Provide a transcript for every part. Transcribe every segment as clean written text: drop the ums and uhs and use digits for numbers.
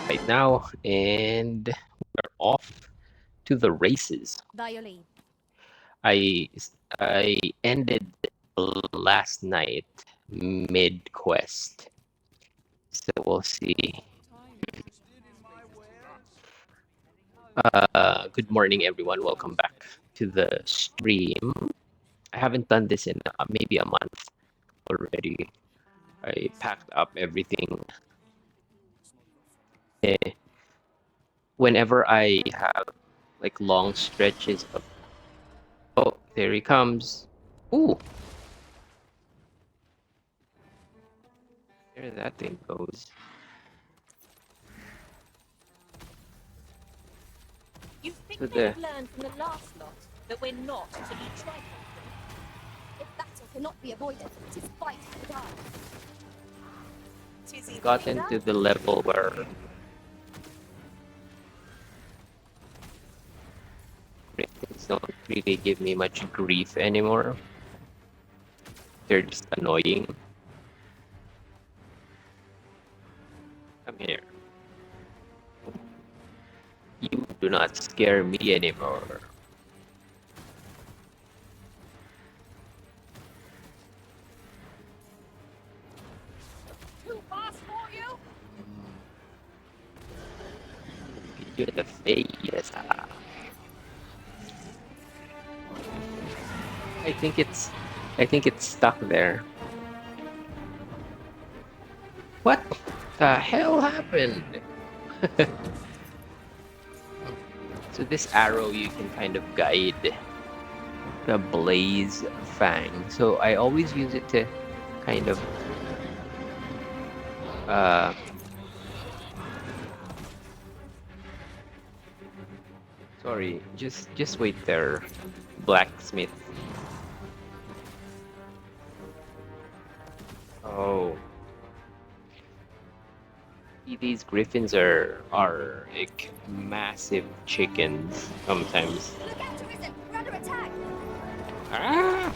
right now, and we're off to the races. By your leave. I I ended last night mid quest, so we'll see. Good morning, everyone. Welcome back to the stream. I haven't done this in maybe a month already. I packed up everything. Eh, Whenever I have like long stretches of oh, there he comes. Ooh, there that thing goes. You think So they the have learned from the last lot that we're not to be trifled with? If battle cannot be avoided, it is fight or die. Tis either gotten either. to the level where Griffins don't really give me much grief anymore. They're just annoying. Come here. You do not scare me anymore. Too fast for you? You're the face. I think it's stuck there. What the hell happened? So this arrow you can kind of guide the blaze fang. So I always use it to kind of uh sorry, just wait there, blacksmith. Oh, these griffins are like massive chickens sometimes. Look out, Arisen! We're under attack! Ah!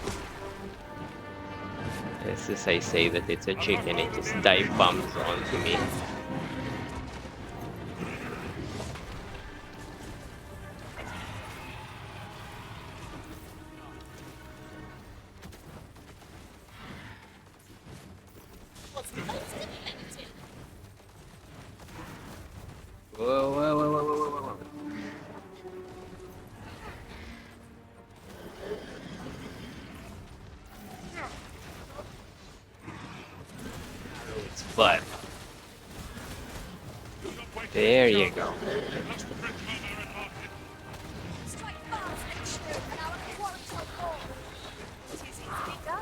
As soon as I say that it's a chicken, it just dive bombs onto me. Whoa, whoa, whoa, whoa, whoa, whoa, whoa. It's butt. There you go. Strike fast and sure and our quarry shall fall. Tis either either.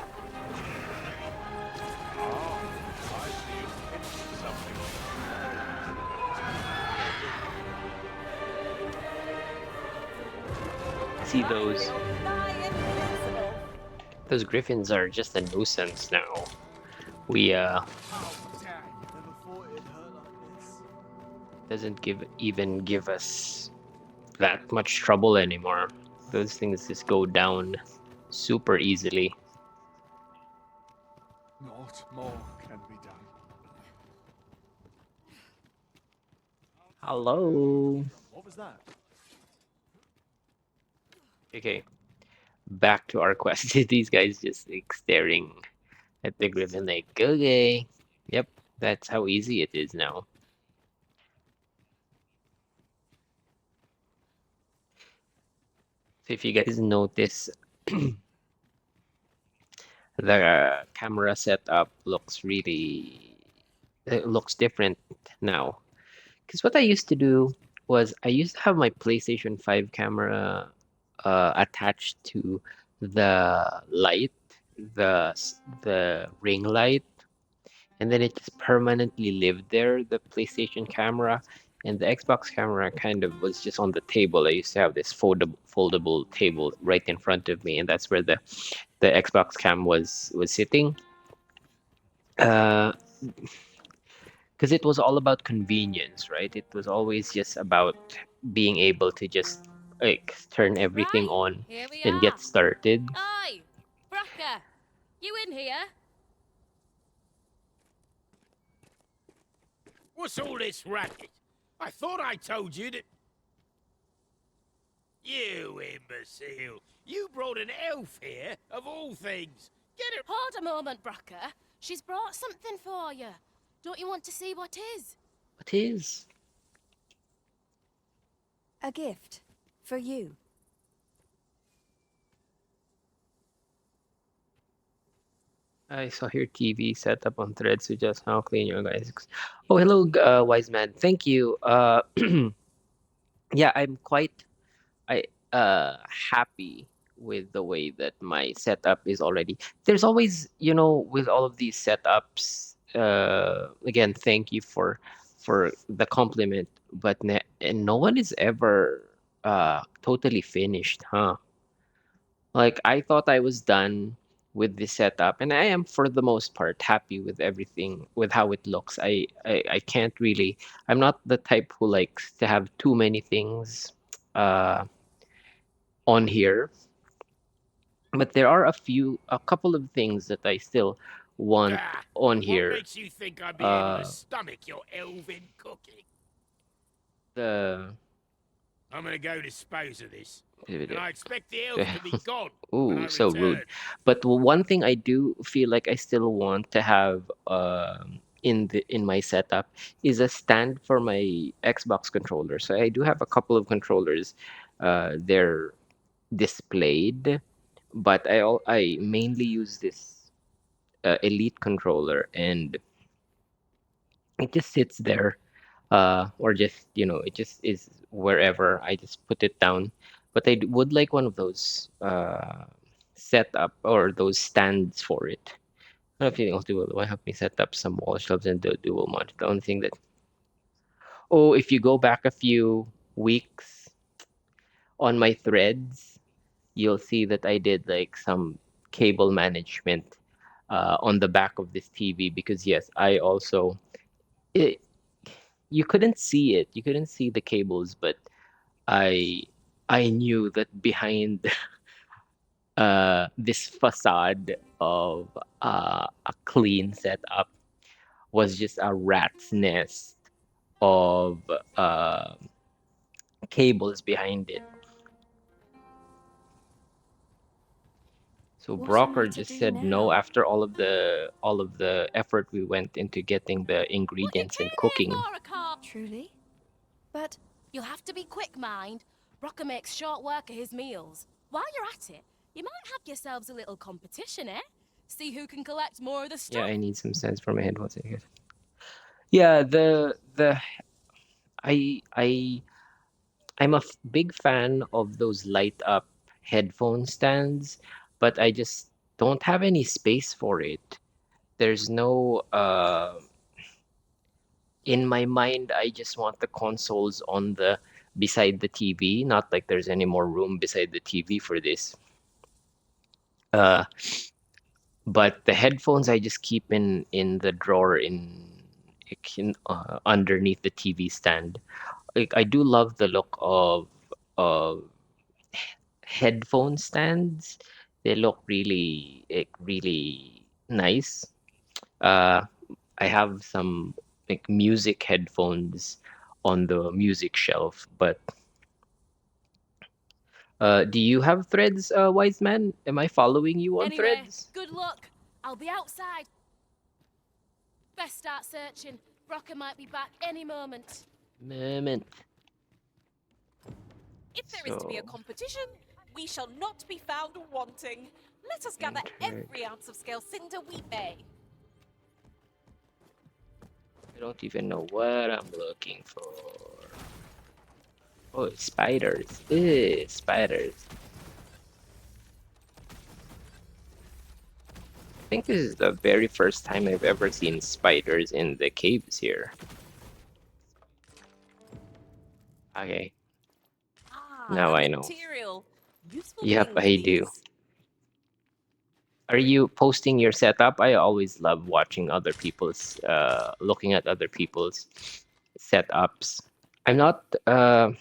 See those Lie invincible. those griffins are just a nuisance now. We doesn't even give us that much trouble anymore. Those things just go down super easily. Not more can be done. Hello. What was that? Okay, back to our quest. These guys just like staring at the griffin like, okay. Yep, that's how easy it is now. So if you guys notice, the camera setup looks really it looks different now. Because what I used to do was I used to have my PlayStation 5 camera attached to the light, the ring light, and then it just permanently lived there, the PlayStation camera. And the Xbox camera kind of was just on the table. I used to have this foldable table right in front of me, and that's where the Xbox cam was sitting. Uh, because it was all about convenience, right? It was always just about being able to just like turn everything Right, on here we and are. get started. Aye, Bracker, you in here? What's all this racket? I thought I told you that... You imbecile! You brought an elf here, of all things! Get her... Hold a moment, Brocker. She's brought something for you. Don't you want to see what is? What is? A gift. For you. I saw your TV set up on threads, so just how clean your guys. Oh, hello, wise man. Thank you. Yeah, I'm quite I happy with the way that my setup is already. There's always, with all of these setups, again, thank you for the compliment, but and no one is ever totally finished, huh? Like I thought I was done with the setup, and I am for the most part happy with everything, with how it looks. I can't really. I'm not the type who likes to have too many things uh on here, but there are a couple of things that I still want Ah, on what here. makes you think I'd be able to Uh, stomach your elven cooking? the I'm gonna go dispose of this. And I expect the elf to be gone when I ooh, so rude. return. But one thing I do feel like I still want to have in my setup is a stand for my Xbox controller. So I do have a couple of controllers. They're displayed, but I mainly use this Elite controller, and it just sits there, or just it just is wherever. I just put it down. But would like one of those set up, or those stands for it. I don't know if anything else will help me set up some wall shelves and the dual monitor. The only thing that, oh, if you go back a few weeks on my threads, you'll see that I did like some cable management on the back of this TV, because yes, I also it, you couldn't see it. You couldn't see the cables, but I I knew that behind this facade of a clean setup was just a rat's nest of uh, cables behind it. So What am I Brocker to just do said no now? after all of the effort we went into getting the What you ingredients and came here cooking. for, a car? Truly? But You'll have to be quick, mind. Brocker makes short work of his meals. While you're at it, you might have yourselves a little competition, eh? See who can collect more of the Yeah, stuff. I need some sense for my headphones. Yeah, the I I'm a big fan of those light up headphone stands, but I just don't have any space for it. There's no in my mind, I just want the consoles on the beside the TV, not like there's any more room beside the TV for this. Uh, but the headphones I just keep in the drawer underneath the TV stand. Like I do love the look of headphone stands. They look really nice. Uh, I have some like music headphones on the music shelf, but do you have threads, wise man? Am I following you on Anyway, threads? good luck. I'll be outside. Best start searching. Brocker might be back any moment. Moment. If there is to be a So, competition, we shall not be found wanting. Let us gather enter. every ounce of scale cinder we may. I don't even know what I'm looking for. Oh, spiders. Ew, spiders. I think this is the very first time I've ever seen spiders in the caves here. Okay, Ah, now the I know. material. Useful Yep, things, I do. these. Are you posting your setup? I always love watching other people's, looking at other people's setups. I'm not, uh,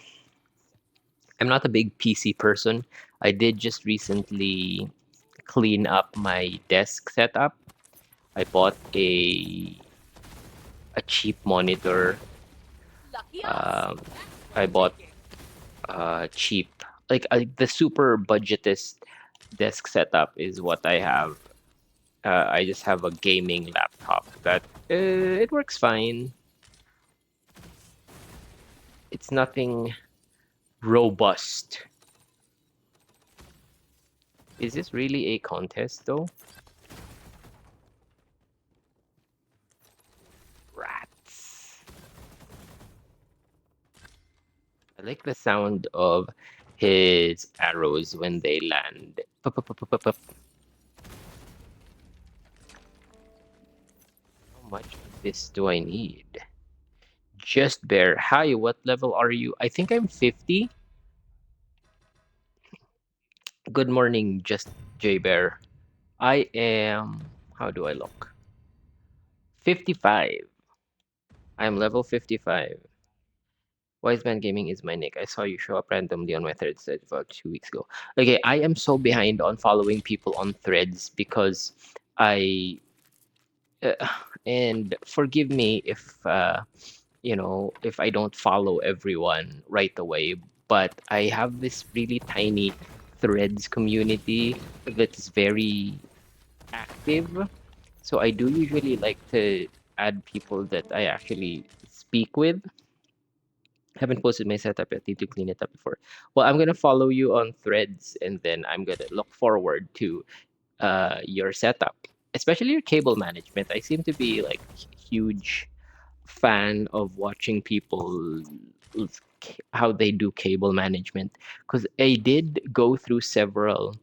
I'm not a big PC person. I did just recently clean up my desk setup. I bought a cheap monitor Lucky us. Um, I bought cheap, like the super budgetist desk setup is what I have. I just have a gaming laptop that it works fine. It's nothing robust. Is this really a contest though? Rats. I like the sound of his arrows when they land. Pup, pup, pup, pup, pup, pup. How much of this do I need? Just Bear. Hi, what level are you? I think I'm 50. Good morning, Just J Bear. I am. How do I look? 55. I'm level 55. Wise Man Gaming is my nick. I saw you show up randomly on my threads about 2 weeks ago. Okay, I am so behind on following people on threads because I uh, and forgive me if if I don't follow everyone right away, but I have this really tiny threads community that's very active. So I do usually like to add people that I actually speak with. Haven't posted my setup yet. Need to clean it up before. Well, I'm gonna follow you on threads, and then I'm gonna look forward to your setup, especially your cable management. I seem to be like huge fan of watching people how they do cable management because I did go through several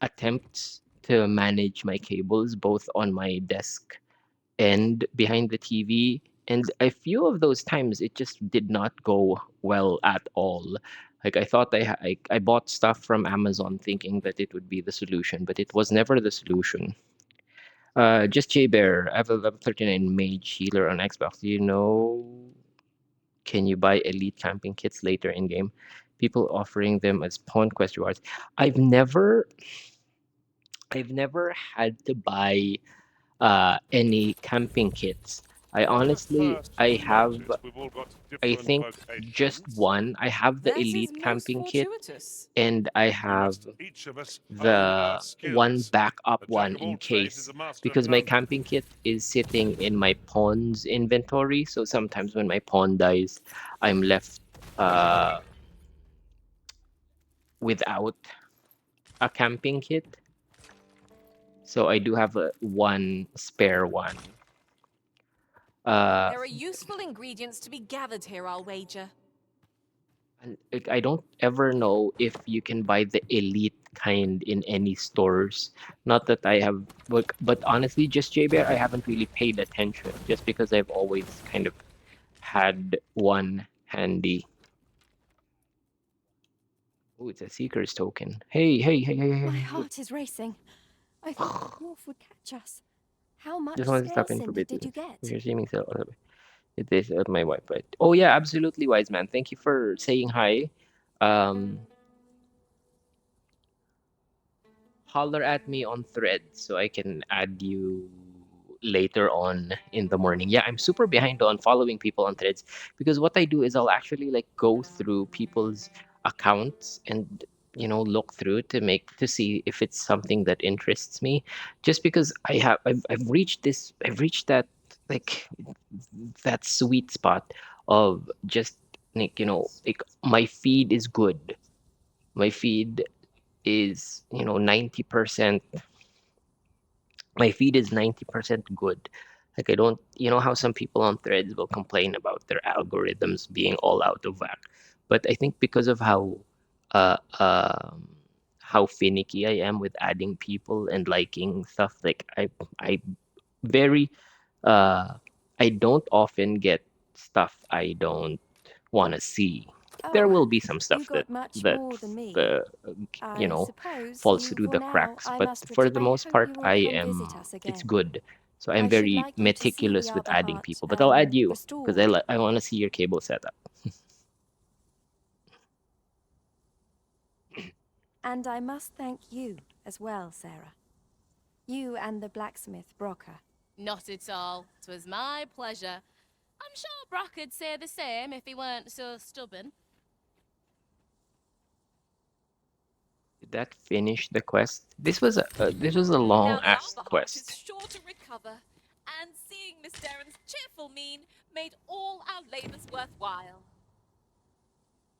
attempts to manage my cables both on my desk and behind the TV. And a few of those times it just did not go well at all. Like I thought I bought stuff from Amazon thinking that it would be the solution, but it was never the solution. Just J Bear, I have a level 39 mage healer on Xbox. Do you know, can you buy elite camping kits later in game? People offering them as pawn quest rewards. I've never I've never had to buy any camping kits. I At honestly, first, I to have, notice we've all got I different think just vocations. one. I have the That is elite most camping kit, fortuitous. and I We have must each of us hone our the one skills. backup A jack one of in all trades is case a master of because my none. camping kit is sitting in my pawn's inventory. So sometimes when my pawn dies, I'm left uh, without a camping kit. So I do have a one spare one. Uh, There are useful ingredients to be gathered here, I'll wager. And like, I don't ever know if you can buy the elite kind in any stores. Not that I have, but honestly, just JBear, I haven't really paid attention just because I've always kind of had one handy. Oh, it's a Seeker's token. Hey, hey, hey, hey, hey, My hey. heart is racing. I thought the dwarf would catch us. How much Just wanted to scale stop in for a cinder bit. did you get? If you're streaming, so it is my wife, right? Oh yeah, absolutely, wise man. Thank you for saying hi. Um, Holler at me on threads so I can add you later on in the morning. Yeah, I'm super behind on following people on threads because what I do is I'll actually like go through people's accounts and look through to see if it's something that interests me. Just because I've reached that like that sweet spot of just like my feed is good. My feed is 90%, my feed is 90% good. Like I don't, how some people on threads will complain about their algorithms being all out of whack, but I think because of uh um how finicky I am with adding people and liking stuff, like I very uh I don't often get stuff I don't want to see. There Oh, will be some you stuff got much that more than me. uh, you I know suppose falls you through for the now cracks, I but must for the I most hope part you will I come am, visit us it's again. good. So I'm I should very like you to see the meticulous with other adding hut people, but I'll add you because restored. I want to see your cable setup. And I must thank you as well, Sarah. You and the blacksmith, Brocker. Not at all. 'Twas my pleasure. I'm sure Brock'd say the same if he weren't so stubborn. Did that finish the quest? This was a long Now the ass Arbor Heart is quest. sure to recover, and seeing Miss Darren's cheerful mien made all our labours worthwhile.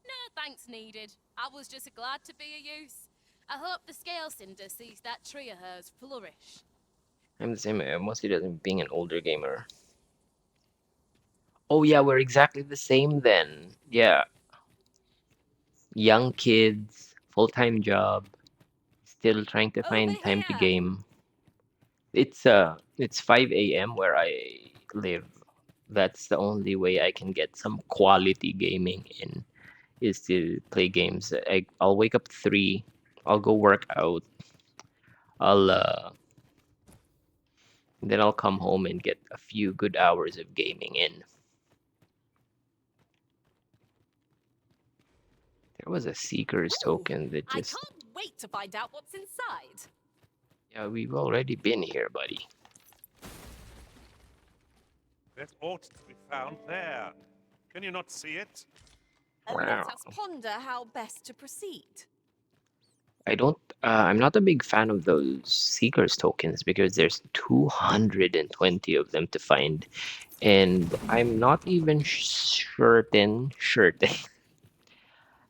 No thanks needed. I was just glad to be a use. I hope the Scale Cinder sees that tree of hers flourish. I'm the same. Mostly doesn't being an older gamer. Oh yeah, we're exactly the same then. Yeah, young kids, full-time job, still trying to Over find time to here! game. It's 5 a.m. where I live. That's the only way I can get some quality gaming in is to play games. I'll wake up 3. I'll go work out. I'll then I'll come home and get a few good hours of gaming in. There was a Seeker's Ooh, token that I just... can't wait to find out what's inside. Yeah, we've already been here, buddy. That ought to be found there. Can you not see it? Let Wow. us ponder how best to proceed. I'm not a big fan of those Seeker's tokens because there's 220 of them to find. And I'm not even certain.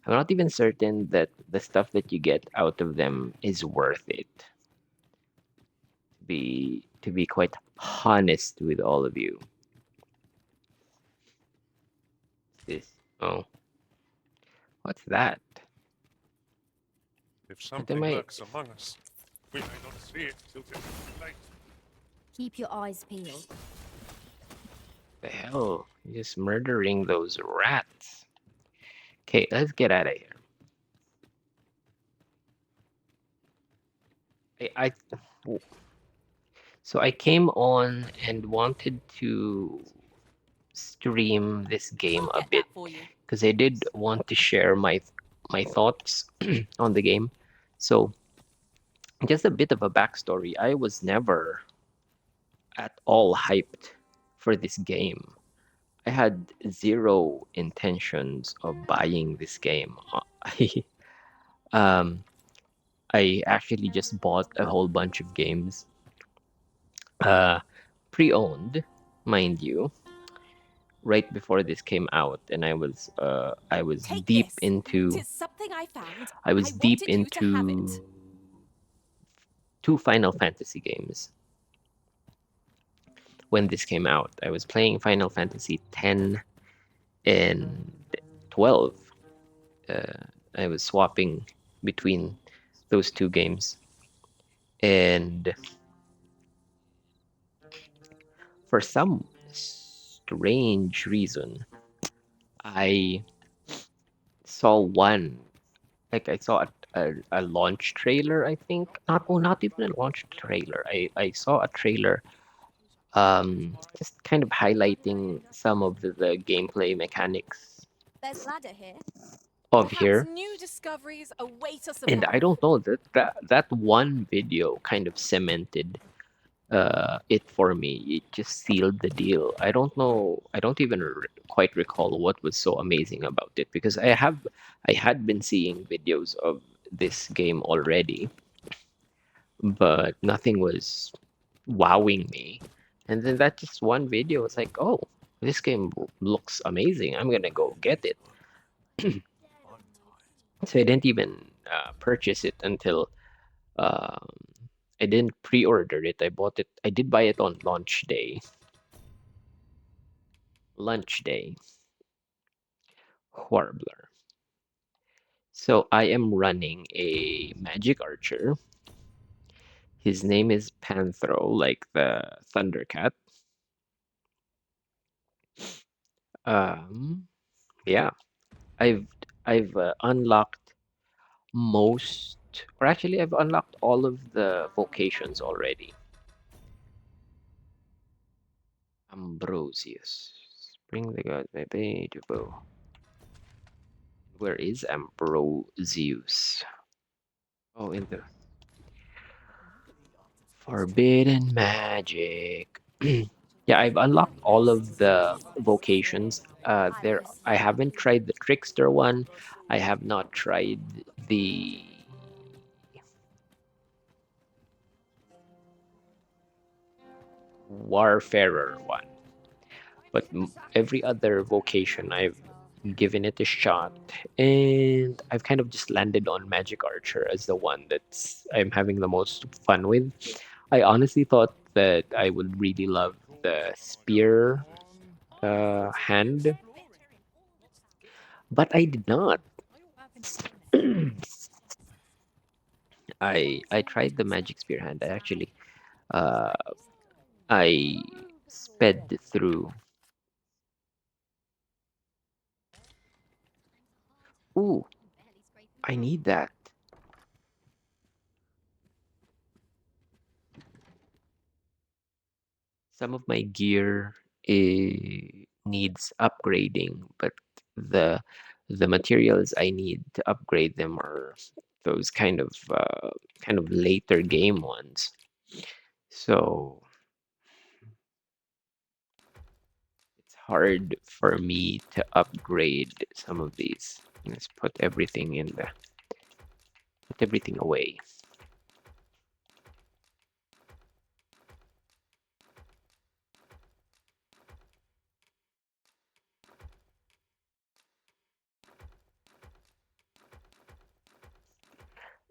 I'm not even certain that the stuff that you get out of them is worth it. To be quite honest with all of you. Oh, what's that? If am something I- lurks among us, we may not see it till it's too late. Keep your eyes peeled. The hell? Just murdering those rats. Okay, let's get out of here. So I came on and wanted to stream this game I'll a get bit that for you. because I did want to share my thoughts on the game. So just a bit of a backstory. I was never at all hyped for this game. I had zero intentions of buying this game. Um, I actually just bought a whole bunch of games, pre-owned, mind you, right before this came out, and I was Take deep this. into Tis something I found. I was deep wanted you to have into it. 2 Final Fantasy games when this came out. I was playing Final Fantasy 10 and 12. I was swapping between those 2 games, and for some strange reason, I saw one. Like I saw a launch trailer, I think. Not even a launch trailer. I saw a trailer just kind of highlighting some of the gameplay mechanics There's a ladder here. of Perhaps here. new discoveries await us And above. I don't know that one video kind of cemented it for me. It just sealed the deal. I don't know. I don't even quite recall what was so amazing about it because I had been seeing videos of this game already, but nothing was wowing me. And then that just one video was like, oh, this game looks amazing. I'm gonna go get it. So I didn't even purchase it until um, I didn't pre-order it. I bought it. I did buy it on launch day. Lunch day. Warbler. So I am running a magic archer. His name is Panthro, like the Thundercat. Yeah, I've unlocked most, or actually I've unlocked all of the vocations already. Ambrosius. Bring the god, baby, to bow. Where is Ambrosius? Oh, in the Forbidden Magic. Yeah, I've unlocked all of the vocations. I haven't tried the trickster one. I have not tried the warfarer one, but every other vocation I've given it a shot, and I've kind of just landed on Magic Archer as the one that's I'm having the most fun with. I honestly thought that I would really love the spear hand, but I did not. I tried the magic spear hand. Uh I sped through. Ooh, I need that. Some of my gear needs upgrading, but the the materials I need to upgrade them are those kind of later game ones. So it's hard for me to upgrade some of these. Let's put everything away.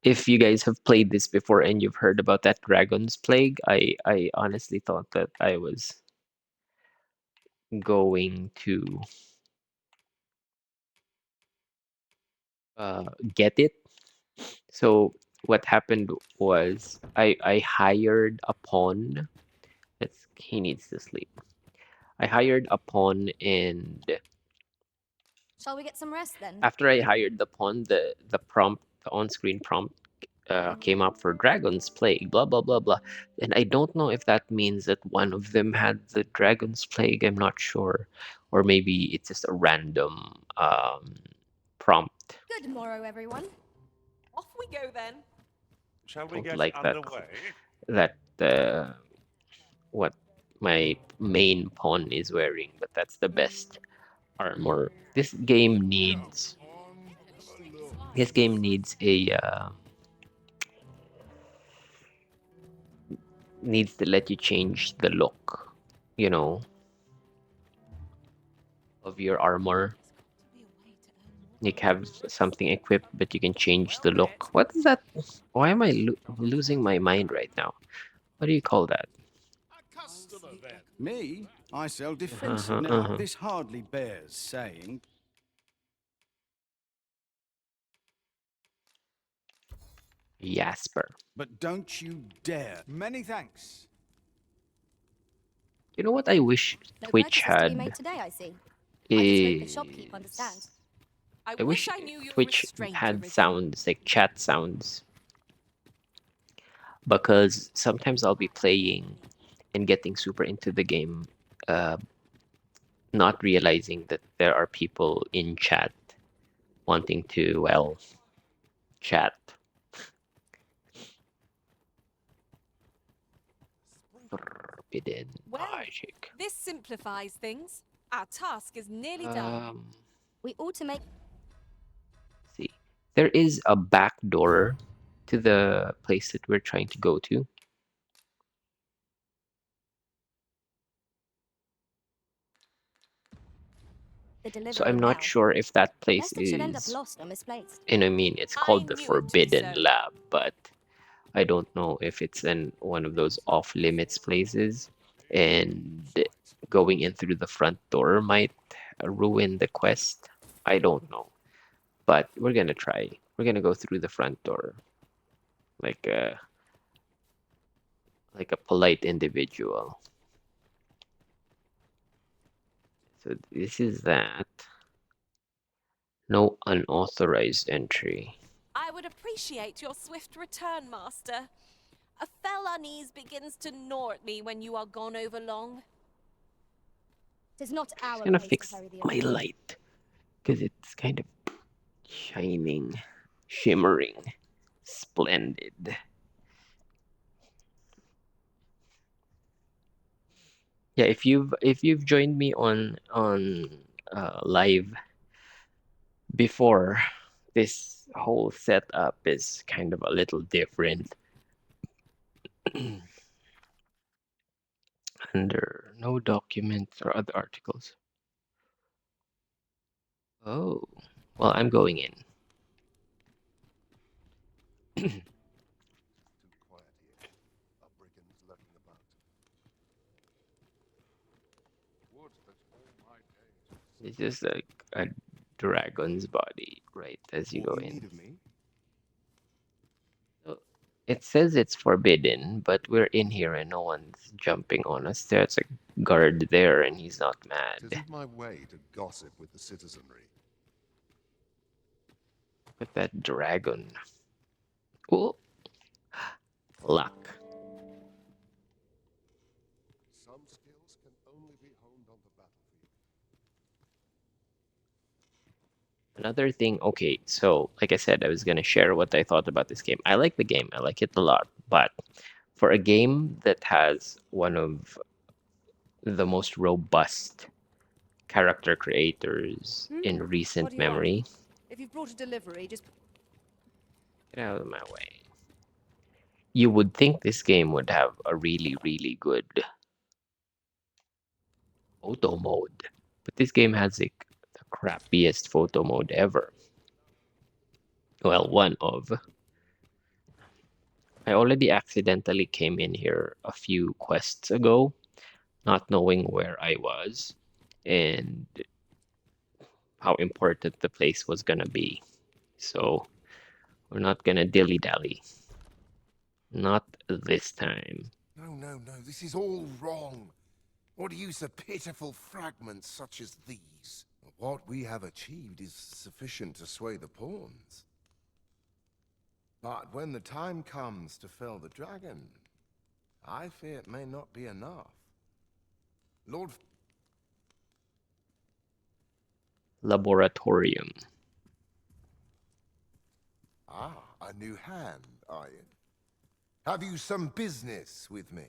If you guys have played this before and you've heard about that dragon's plague, I honestly thought that I was going to get it. So what happened was I hired a pawn. He needs to sleep. I hired a pawn, and Shall we get some rest then? after I hired the pawn, the on-screen prompt came up for Dragon's Plague, blah blah blah blah. And I don't know if that means that one of them had the Dragon's Plague. I'm not sure, or maybe it's just a random prompt. Good morrow, everyone. Off we go then. Shall we Don't get like underway? that what my main pawn is wearing, but that's the best armor. This game needs needs to let you change the look, you know, of your armor. You have something equipped, but you can change the look. What is that? Why am I losing my mind right now? What do you call that? A customer then. Me? I sell defensive. Uh-huh, Now, uh-huh. this hardly bears saying. Jasper. But don't you dare. Many thanks. You know what I wish No Twitch purchases to be had made today, I see. I just hope the shopkeep is understands. I wish I knew your Twitch restraint had originally. sounds like chat sounds, because sometimes I'll be playing and getting super into the game, uh, not realizing that there are people in chat wanting to, well, chat. Forbidden Well, magic. this simplifies things. Our task is nearly done. We ought to make. See, there is a back door to the place that we're trying to go to. The delivery So I'm not now. sure if that place Lest it should end up is, lost or misplaced. and I mean, it's I called the knew it, Forbidden so. Lab, but I don't know if it's in one of those off limits places, and going in through the front door might ruin the quest. I don't know, but we're gonna try. We're gonna go through the front door like a polite individual. So this is that. No unauthorized entry. I would appreciate your swift return, Master. A fell unease begins to gnaw at me when you are gone over long. Tis not our I'm gonna place fix to hurry the my order. light because it's kind of shining, shimmering, splendid. Yeah, if you've joined me on live before, this whole setup is kind of a little different. Under no documents or other articles. Oh, well, I'm going in. Too quiet here. Are brigands lurking about? Would that all my days. It's just like a dragon's body, right, as you go What you in. need of me? So it says it's forbidden, but we're in here and no one's jumping on us. There's a guard there and he's not It mad. isn't my way to gossip with the citizenry. Look at that dragon. Oh, luck. Some skills can only be honed on the battlefield. Another thing, okay, so like I said, I was gonna share what I thought about this game. I like the game, I like it a lot, but for a game that has one of the most robust character creators in What recent do you want? memory, If you've brought a delivery, just get out of my way. You would think this game would have a really, really good photo mode, but this game has like the crappiest photo mode ever. Well, one of. I already accidentally came in here a few quests ago, not knowing where I was and how important the place was gonna be. So we're not gonna dilly-dally. Not this time. No, no, no, this is all wrong. What use of pitiful fragments such as these? What we have achieved is sufficient to sway the pawns. But when the time comes to fell the dragon, I fear it may not be enough. Lord... Laboratorium. Ah, a new hand, are you? Have you some business with me?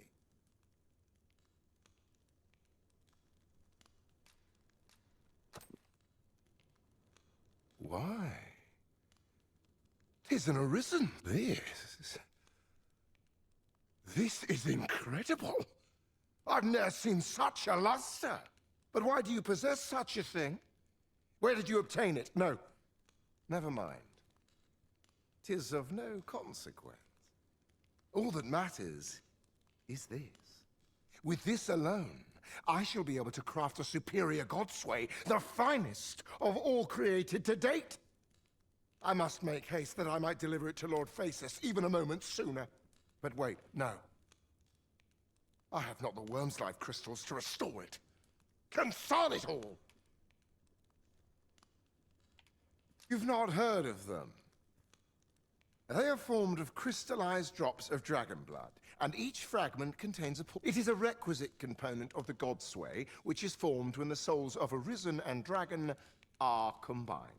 Why? 'Tis an arisen. This is incredible. I've never seen such a luster. But why do you possess such a thing? Where did you obtain it? No, never mind. 'Tis of no consequence. All that matters is this. With this alone, I shall be able to craft a superior godsway, the finest of all created to date. I must make haste that I might deliver it to Lord Phasis even a moment sooner. But wait, no. I have not the Wyrmslife Crystals to restore it. Confound it all! You've not heard of them. They are formed of crystallized drops of dragon blood, and each fragment contains a... It is a requisite component of the godsway, which is formed when the souls of a risen and dragon are combined.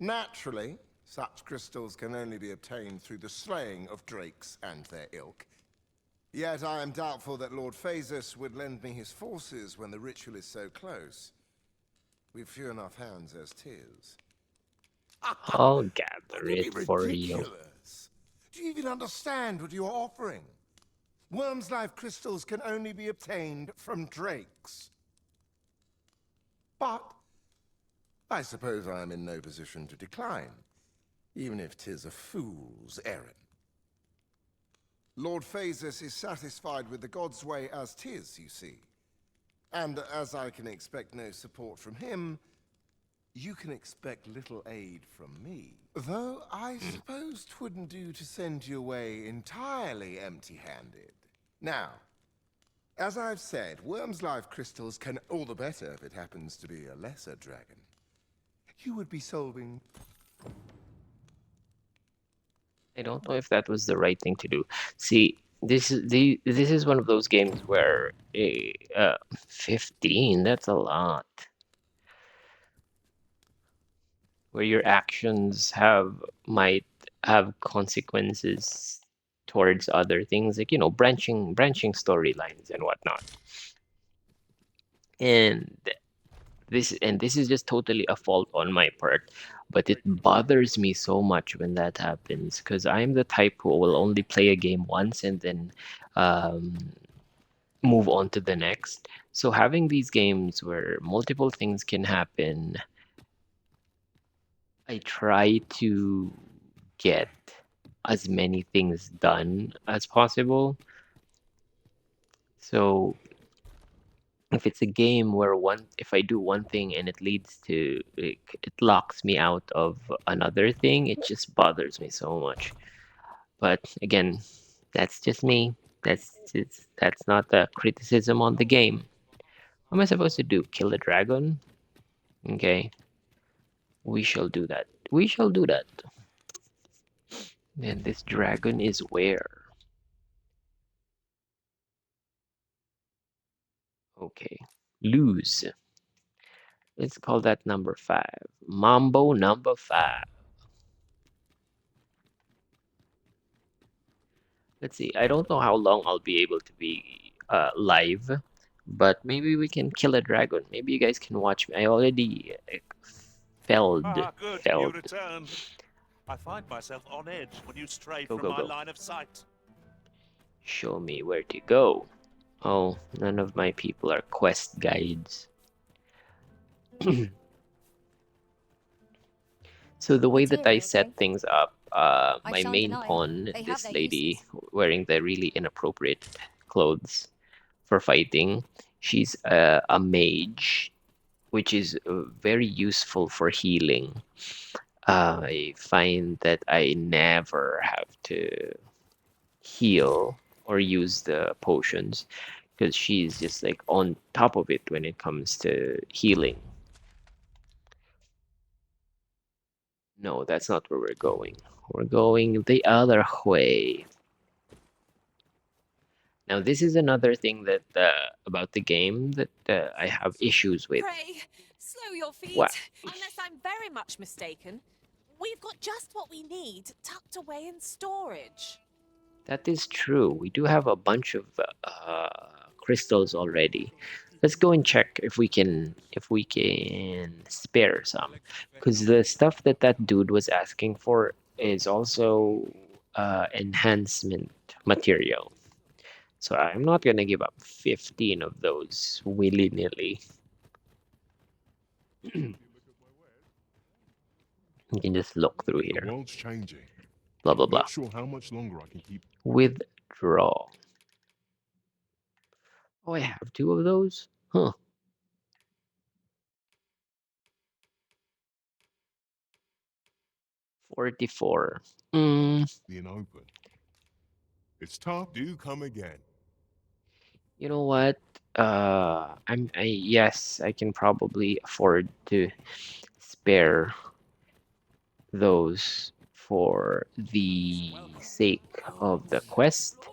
Naturally, such crystals can only be obtained through the slaying of drakes and their ilk. Yet I am doubtful that Lord Phasis would lend me his forces when the ritual is so close. We've few enough hands as 'tis. I'll gather Don't be it for you. ridiculous. Do you even understand what you're offering? Wyrmslife crystals can only be obtained from drakes. But I suppose I am in no position to decline, even if 'tis a fool's errand. Lord Phasis is satisfied with the God's way as 'tis, you see. And as I can expect no support from him, you can expect little aid from me. Though I suppose 'twouldn't do to send you away entirely empty-handed. Now, as I've said, Wyrmslife crystals can all the better if it happens to be a lesser dragon. You would be solving... I don't know if that was the right thing to do. See, this is one of those games where 15, that's a lot. Where your actions might have consequences towards other things, like, you know, branching storylines and whatnot. And this is just totally a fault on my part, but it bothers me so much when that happens because I'm the type who will only play a game once and then um, move on to the next. So having these games where multiple things can happen, I try to get as many things done as possible. So if it's a game where if I do one thing and it leads to it locks me out of another thing, it just bothers me so much. But again, that's just me. That's not a criticism on the game. What am I supposed to do? Kill a dragon? Okay, we shall do that. We shall do that. And this dragon is where? Okay, lose. Let's call that number 5. Mambo number 5. Let's see. I don't know how long I'll be able to be live, but maybe we can kill a dragon. Maybe you guys can watch me. I already felled. Ah, good. You Felled. returned. I find myself on edge when you stray Go, from go, my go. line of sight. Show me where to go. Oh, none of my people are quest guides. So the way that I set things up, my shan't main deny, pawn, they have this their lady uses. wearing the really inappropriate clothes for fighting, she's a mage, which is very useful for healing. I find that I never have to heal or use the potions because she's just like on top of it when it comes to healing. No, that's not where we're going. We're going the other way. Now, this is another thing that about the game that I have issues with. Pray, slow your feet. What? Unless I'm very much mistaken, we've got just what we need tucked away in storage. That is true. We do have a bunch of crystals already. Let's go and check if we can spare some, because the stuff that dude was asking for is also enhancement material. So I'm not gonna give up 15 of those willy-nilly. You can just look through The here. world's changing. Blah blah blah. Not sure how much longer I can keep. Withdraw. Oh, I have 2 of those? Huh. $44. Being open. It's tough. Do come again. You know what? Yes, I can probably afford to spare those for the sake of the quest.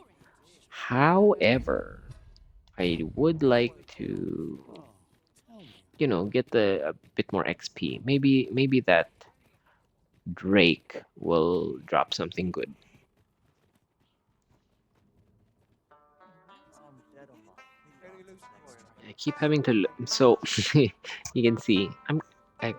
However, I would like to, get a bit more XP. Maybe that Drake will drop something good. I keep having to look. So you can see I'm like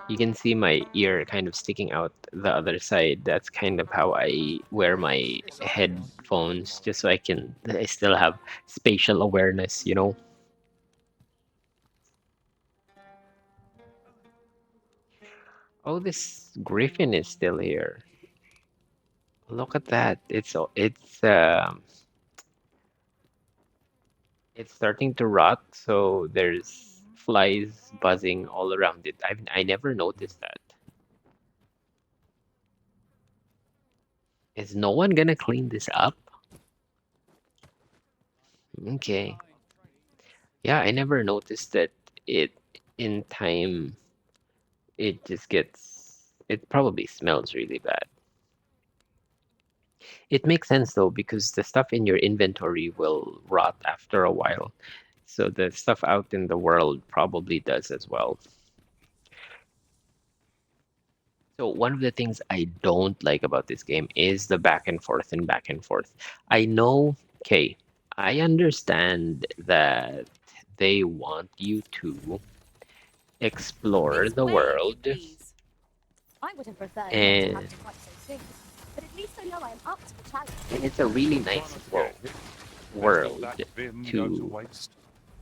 you can see my ear kind of sticking out the other side. That's kind of how I wear my headphones, just so I still have spatial awareness. Oh, this Griffin is still here. Look at that. It's starting to rot, so there's flies buzzing all around it. I never noticed that. Is no one gonna clean this up? Okay. Yeah, I never noticed that it in time it probably smells really bad. It makes sense though, because the stuff in your inventory will rot after a while. So the stuff out in the world probably does as well. So one of the things I don't like about this game is the back and forth and back and forth. I know, okay, I understand that they want you to explore the Explain, if you world, please. I would have preferred not to and have to quite so soon, but at least I know I am up to the challenge. it's a really nice world Letting that vim go to to waste.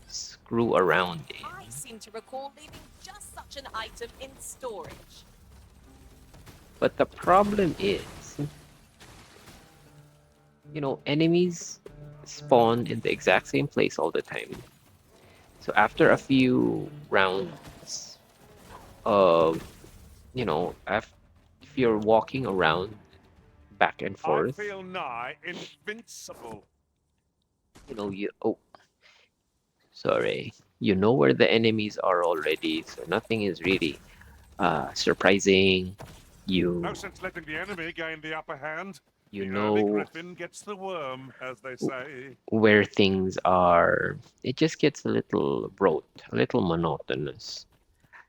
screw around in. I seem to recall leaving just such an item in storage. But the problem is, enemies spawn in the exact same place all the time. So after a few rounds of, if you're walking around back and I forth, feel nigh invincible. oh, sorry, you know where the enemies are already, so nothing is really surprising. No sense letting the enemy gain the upper hand. The early griffin gets the worm, as they say. where things are. It just gets a little rote, a little monotonous.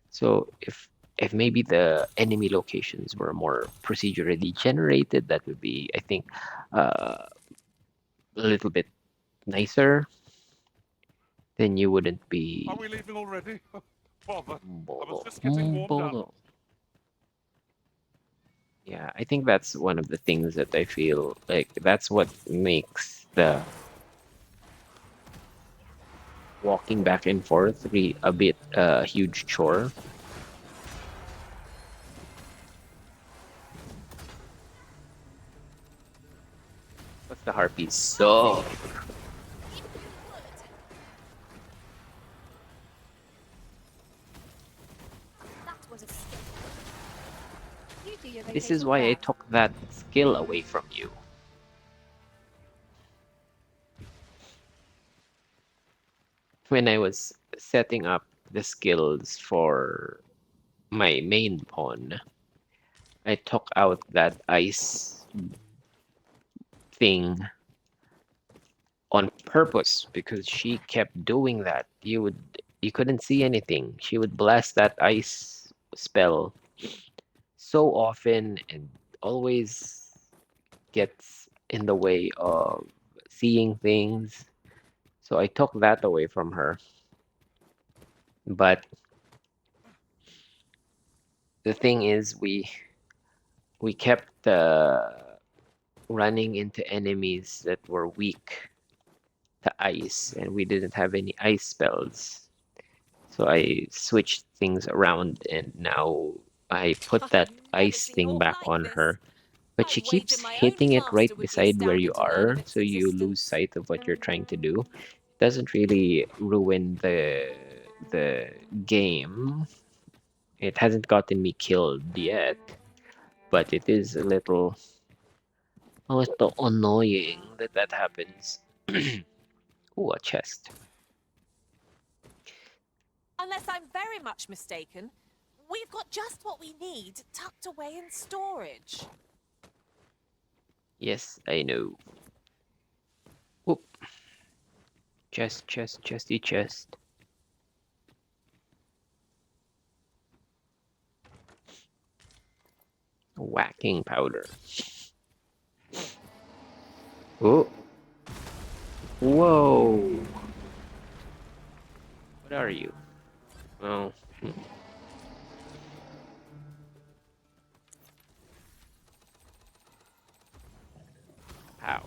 So if maybe the enemy locations were more procedurally generated, that would be, I think, a little bit nicer. Then you wouldn't be. Are we leaving already? Bother. I was just getting warmed up. Yeah, I think that's one of the things that I feel like that's what makes the walking back and forth a bit huge chore. But the harpies so That was a skill. You do your this is rotation why I well. took that skill away from you. When I was setting up the skills for my main pawn, I took out that ice thing on purpose because she kept doing that. You couldn't see anything. She would blast that ice spell so often and always gets in the way of seeing things. So I took that away from her. But the thing is, we kept running into enemies that were weak to ice, and we didn't have any ice spells. So I switched things around, and now I put that ice thing back on her. But she keeps hitting it right beside where you are, so you lose sight of what you're trying to do. It doesn't really ruin the game. It hasn't gotten me killed yet, but it is a little annoying that happens. Ooh, a chest. Unless I'm very much mistaken, we've got just what we need tucked away in storage. Yes, I know. Whoop. Chesty chest. Whacking powder. Oh. Whoa. What are you? Oh. Ow.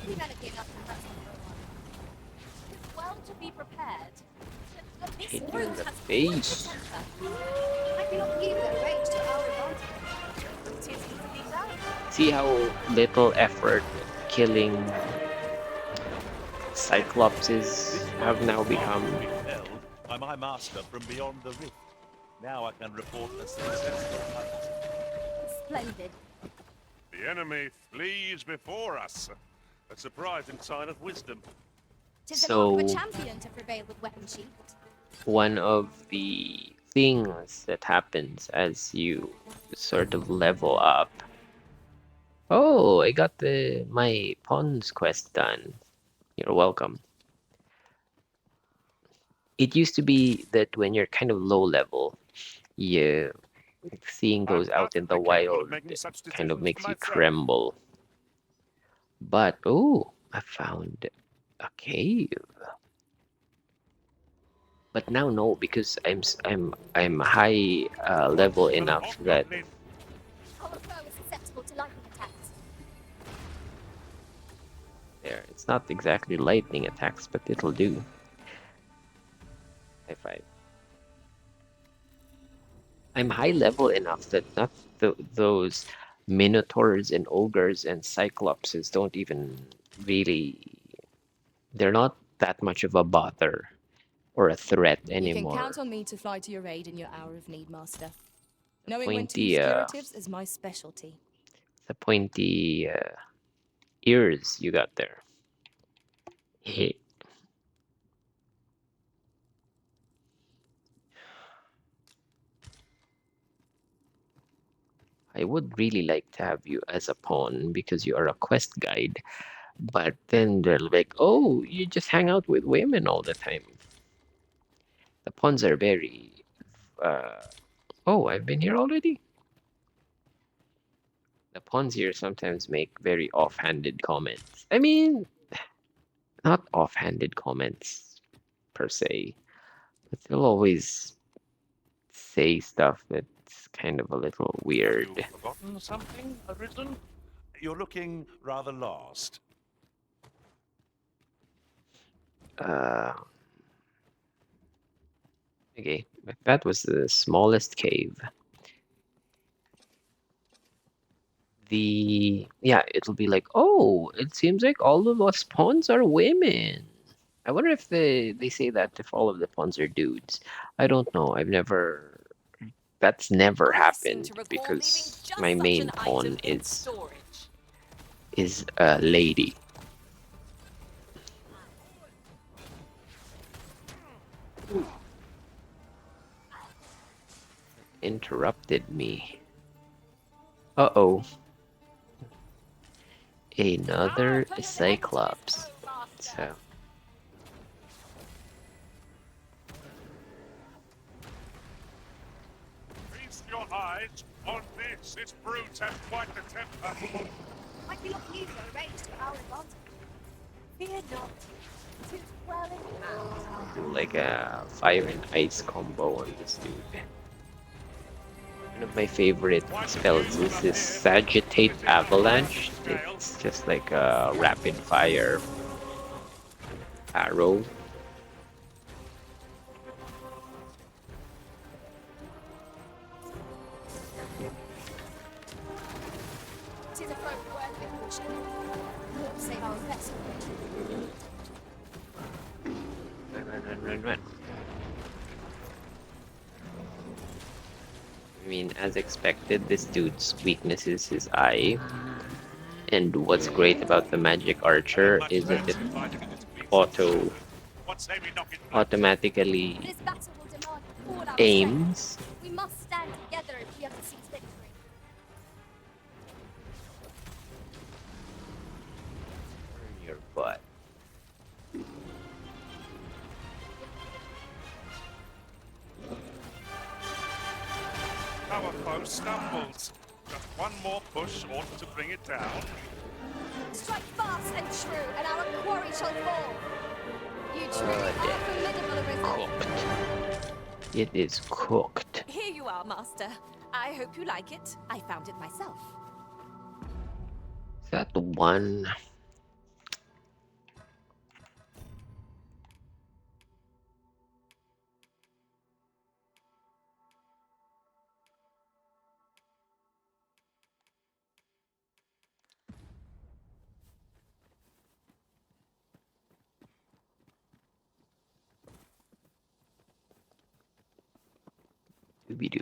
We gotta get up and rest for a while. It's well to be prepared. But this Hit you in brute the has face. I cannot give their range to our advantage. It is easily done. See how little effort killing Cyclopses have now become. Held by my master from beyond the rift. Now I can report a successful hunt. Splendid. The enemy flees before us. A surprising sign of wisdom. Tis the mark of a So- champion to prevail with weapon sheath. One of the things that happens as you sort of level up. Oh, I got my Pawns quest done. You're welcome. It used to be that when you're kind of low level, you Seeing those out in the wild kind of makes you tremble. But oh, I found a cave. But now no, because I'm high level enough that Our foe is susceptible to lightning attacks. there. It's not exactly lightning attacks, but it'll do. High five. I'm high level enough that not those Minotaurs and Ogres and Cyclopses don't even really... They're not that much of a bother or a threat You can anymore. count on me to fly to your aid in your hour of need, Master. Knowing when to Pointy, use curatives is my specialty. the pointy ears you got there. Hey. I would really like to have you as a pawn because you are a quest guide, but then they're like, oh, you just hang out with women all the time. The pawns are very... oh, I've been here already? The pawns here sometimes make very offhanded comments. I mean, not offhanded comments per se, but they'll always say stuff that's kind of a little weird. You've forgotten something, Arisen? You're looking rather lost. Okay, that was the smallest cave. Yeah, it'll be like, oh, it seems like all of us pawns are women. I wonder if they say that if all of the pawns are dudes. I don't know. That's never happened because my main pawn is a lady. Interrupted me. Uh-oh. Another Cyclops. So Feast your eyes on this. Its brutes have quite the temper. Might be looking easier arranged to our advantage. Fear not. Tis well in hand. do like a fire and ice combo on this dude. One of my favorite spells is this Sagittate Avalanche. It's just like a rapid fire arrow. Tis a foe worth it, caution. We'll save our vessel. Run. I mean, as expected, this dude's weakness is his eye. And what's great about the Magic Archer is that it automatically This battle will demand all our aims. strength. We must stand together if we are to seize victory. Turn your butt. Our foe stumbles. Just one more push ought to bring it down. Strike fast and true, and our quarry shall fall. You truly are formidable, Arisen. Cooked. It is cooked. Here you are, Master. I hope you like it. I found it myself. Is that the one? Doobie-doo.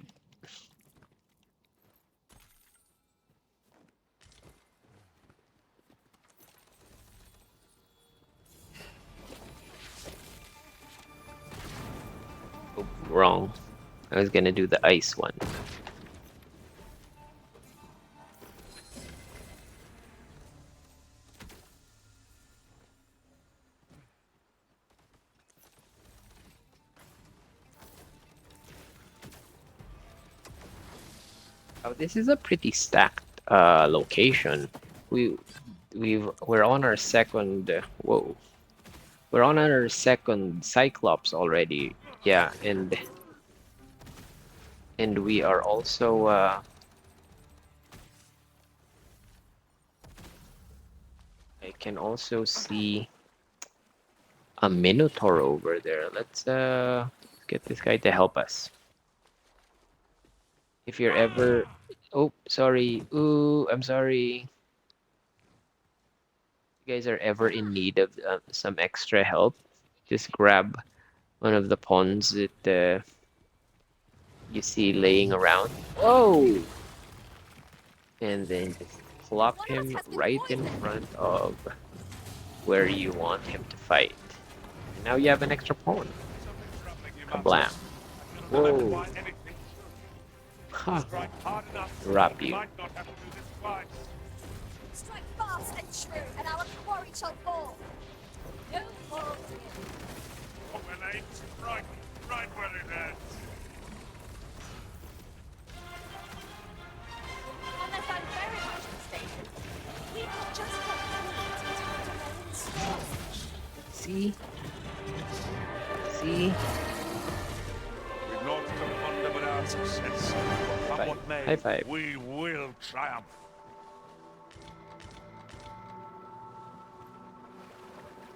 Oh, wrong. I was gonna do the ice one. Oh, this is a pretty stacked location. We're on our second. Whoa, we're on our second Cyclops already. Yeah, and we are also. I can also see a Minotaur over there. Let's get this guy to help us. If you're ever... Oh, sorry. Ooh, I'm sorry. If you guys are ever in need of some extra help, just grab one of the pawns that you see laying around. Oh! And then just plop him right in front of where you want him to fight. And now you have an extra pawn. Kablam. Whoa. Ha. Drop you. Strike fast and true, and our quarry shall fall. No more. Oh, well, aimed right where it hurts. Unless I'm very much mistaken, people just got food to tie to their own stores. See? See? We've not come under without success. Come what may, High five. we will triumph.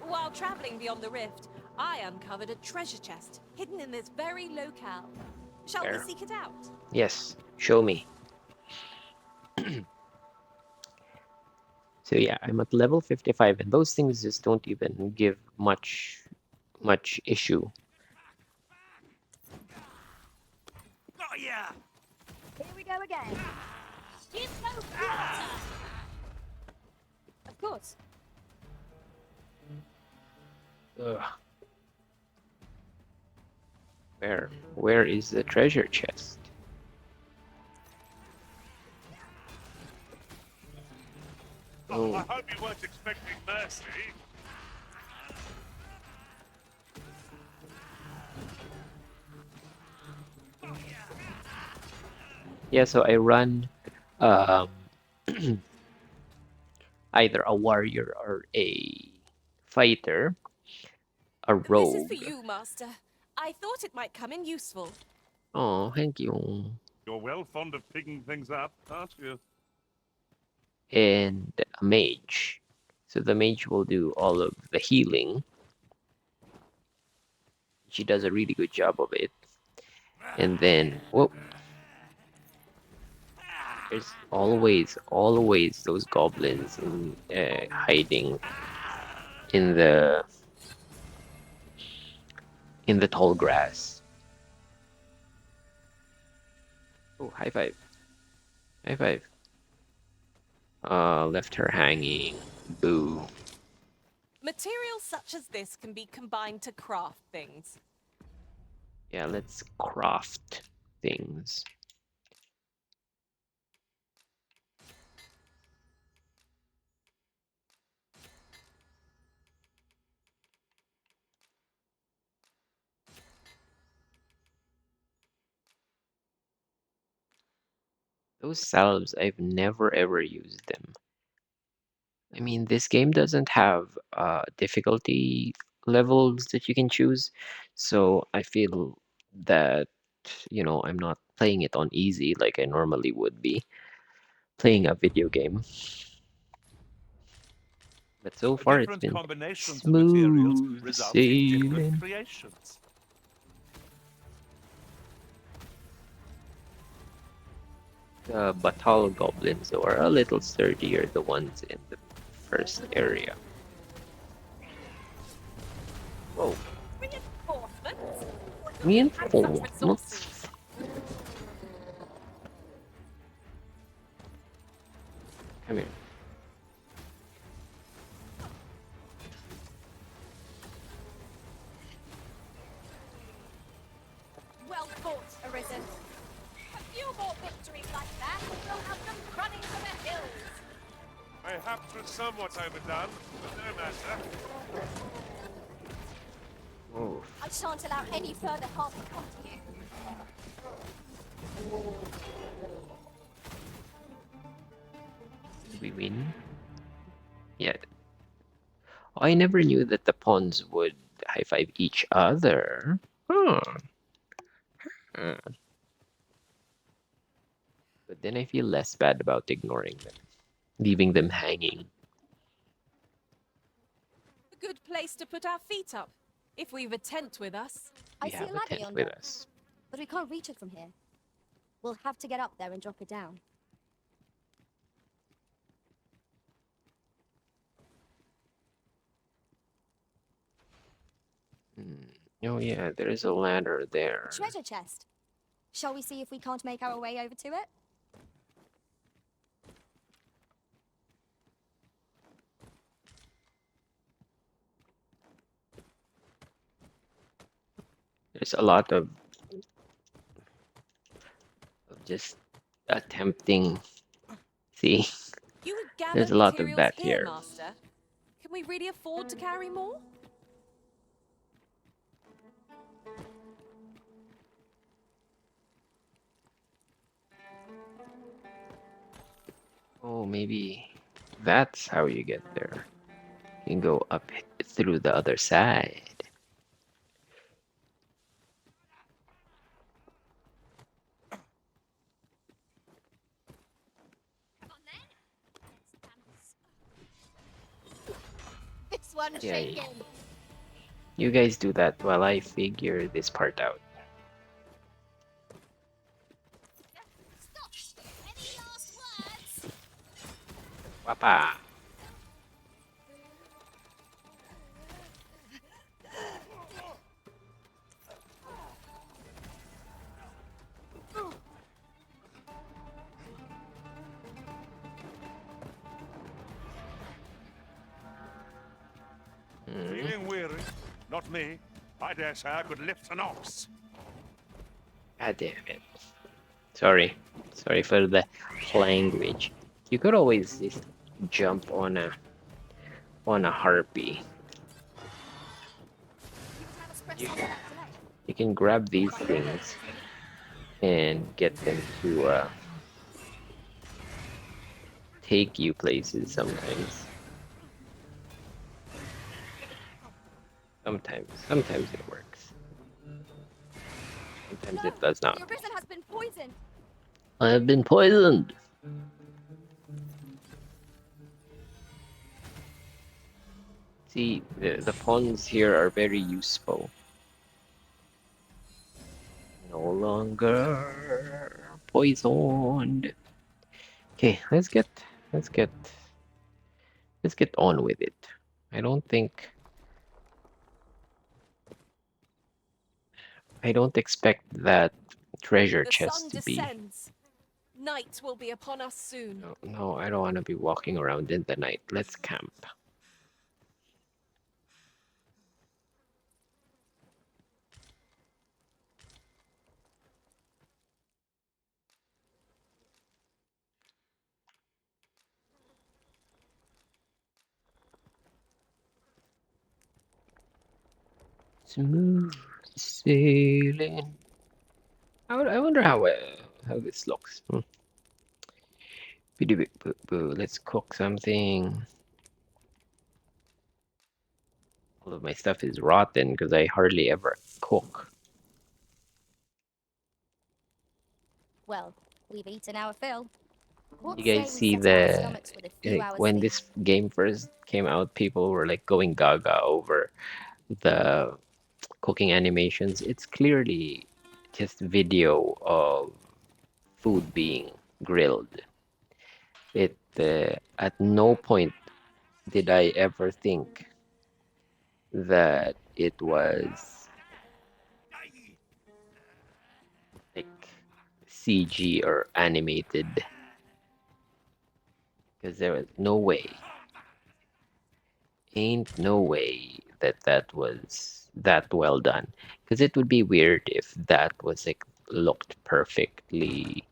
While traveling beyond the rift, I uncovered a treasure chest hidden in this very locale. Shall Where? we seek it out? Yes, show me. So yeah, I'm at level 55, and those things just don't even give much issue. Got ya! Here we go again. Give no quarter! Of course. Ugh. Where is the treasure chest? Oh, I hope you weren't expecting mercy. Yeah, so I run um, either a warrior or a fighter, a This is rogue. for you, Master. I thought it might come in useful. Oh, thank you. You're well fond of picking things up, aren't you? And a mage. So the mage will do all of the healing. She does a really good job of it. And then, whoa. There's always those goblins hiding in the tall grass. Oh, high five. High five. Left her hanging. Boo. Materials such as this can be combined to craft things. Yeah, let's craft things. Those salves, I've never ever used them. I mean, this game doesn't have difficulty levels that you can choose, so I feel that, you know, I'm not playing it on easy like I normally would be playing a video game. But so far it's Different been combinations of materials smooth result in different sailing. creations. The Batal goblins, though, are a little sturdier, the ones in the first area. Whoa. Reinforcements? Reinforcements? Come here. Well fought, Arisen. A few more victories like that, and we'll have them running for the hills. Perhaps was somewhat overdone, but no matter. Oh. I shan't allow any further harm to come to you. we win? Yeah. Oh, I never knew that the pawns would high five each other. Huh. But then I feel less bad about ignoring them, leaving them hanging. A good place to put our feet up, if we've a tent with us. I We see have a a ladder tent yonder, with us. but we can't reach it from here. We'll have to get up there and drop it down. Oh yeah, there is a ladder there. Treasure chest. Shall we see if we can't make our way over to it? There's a lot of just attempting. See, You would gather there's a lot of materials that here, here. Master. Can we really afford to carry more? Oh, maybe that's how you get there. You can go up through the other side. This one's Yeah, shaking. you guys do that while I figure this part out. Stop! Any last words? Papa. Feeling weary? Not me. I dare say I could lift an ox. God damn it. Sorry. Sorry for the language. You could always just jump on a harpy. You, you can grab these things and get them to take you places sometimes. Sometimes it works. Sometimes it does not. Your risen has been poisoned. I have been poisoned. See, the pawns here are very useful. No longer poisoned. Okay, let's get on with it. I don't expect that treasure The chest sun to be. descends. Night will be upon us soon. No, I don't want to be walking around in the night. Let's camp. Smooth sailing. I wonder how this looks. Let's cook something. All of my stuff is rotten because I hardly ever cook. Well, we've eaten our fill. What You say guys we see settle our the stomachs with a few hours when sleep? this game first came out, people were like going gaga over the cooking animations. It's clearly just video of food being grilled. It at no point did I ever think that it was like CG or animated, because there was no way, ain't no way that was that well done. Because it would be weird if that was like looked perfectly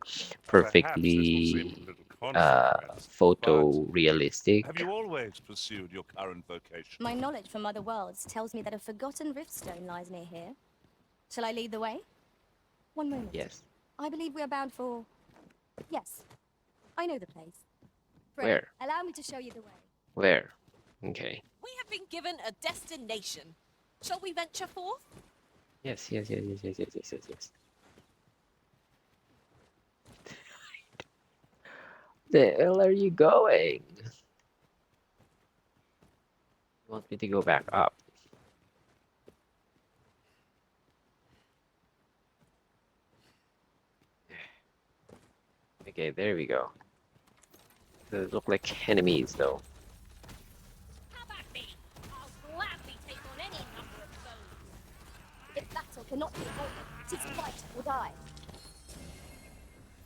Perhaps this will seem a little contrived, photorealistic. have you always pursued your current vocation? My knowledge from other worlds tells me that a forgotten riftstone lies near here. Shall I lead the way? One moment. Yes. I believe we are bound for... Yes, I know the place. Pray, Where? allow me to show you the way. Where? Okay. We have been given a destination. Shall we venture forth? Yes, yes, yes, yes, yes, yes, yes, yes, yes. The hell are you going? You want me to go back up? Okay, there we go. Those look like enemies, though. How about me? I'll gladly take on any number of foes. If battle cannot be avoided, 'tis fight or die.